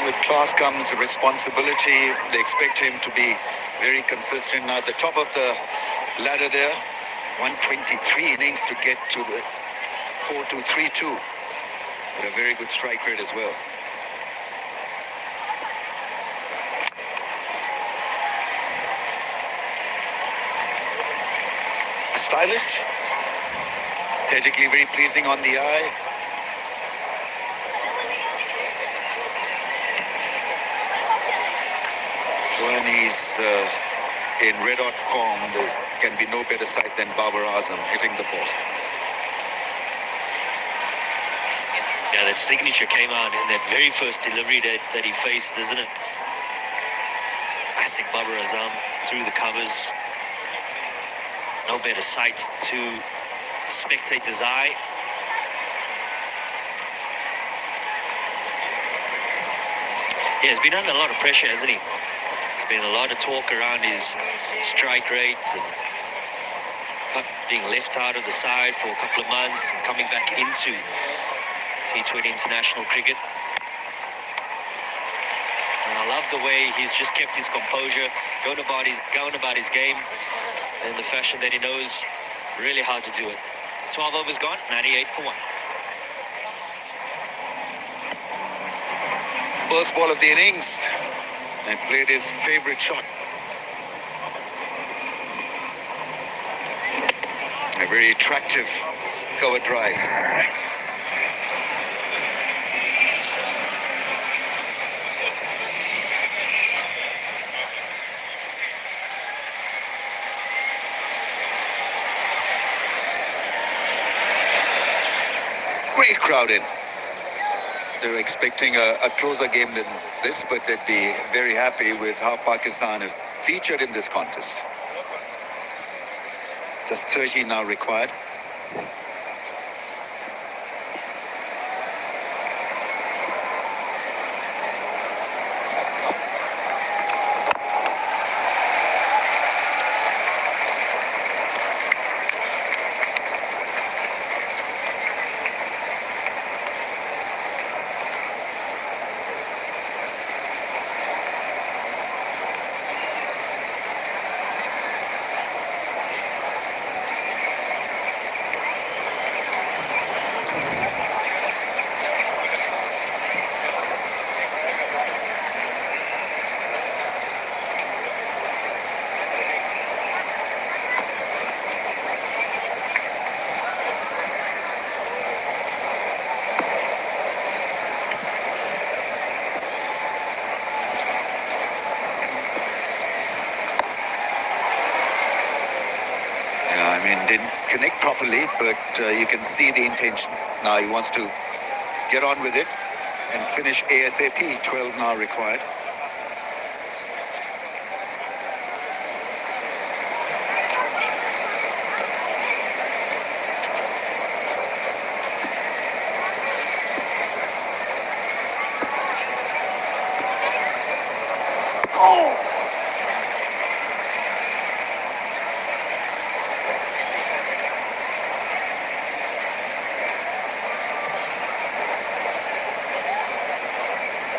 With class comes responsibility. They expect him to be very consistent. Now at the top of the ladder there, 123 innings to get to the 4-2-3-2. But a very good strike rate as well. stylish, aesthetically very pleasing on the eye. When he's in red-hot form, there can be no better sight than Babar Azam hitting the ball. Yeah, the signature came out in that very first delivery that he faced, isn't it? Classic Babar Azam through the covers. No better sight to a spectator's eye. Yeah, he's been under a lot of pressure, hasn't he? There's been a lot of talk around his strike rate and being left out of the side for a couple of months and coming back into T20 international cricket. And I love the way he's just kept his composure, going about his game in the fashion that he knows really how to do it. 12 overs gone, 98 for 1. First ball of the innings, and played his favorite shot. A very attractive cover drive. Great crowd in. They were expecting a closer game than this, but they'd be very happy with how Pakistan have featured in this contest. Just 30 now required. Didn't connect properly, but you can see the intentions. Now he wants to get on with it and finish ASAP. 12 now required.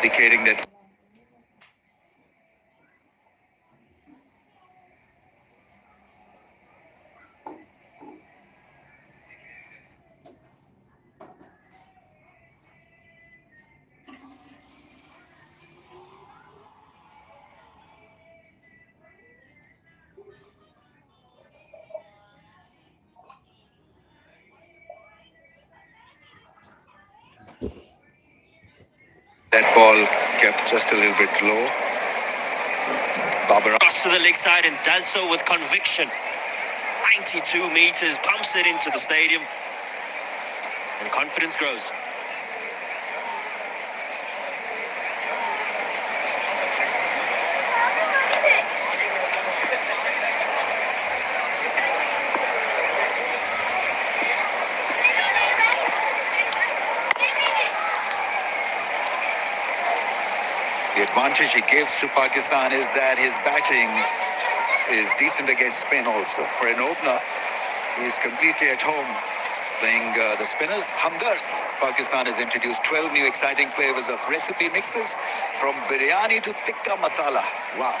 Indicating that that ball kept just a little bit low. Babar Cross to the leg side and does so with conviction. 92 meters, pumps it into the stadium. And confidence grows. The advantage he gives to Pakistan is that his batting is decent against spin also. For an opener, he is completely at home playing the spinners. Hamdard. Pakistan has introduced 12 new exciting flavors of recipe mixes, from biryani to tikka masala. Wow,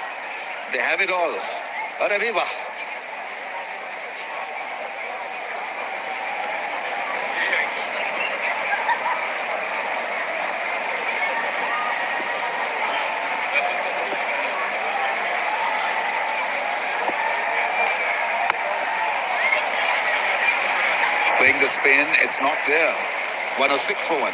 they have it all. Arre viva. the spin. It's not there. 106 for 1.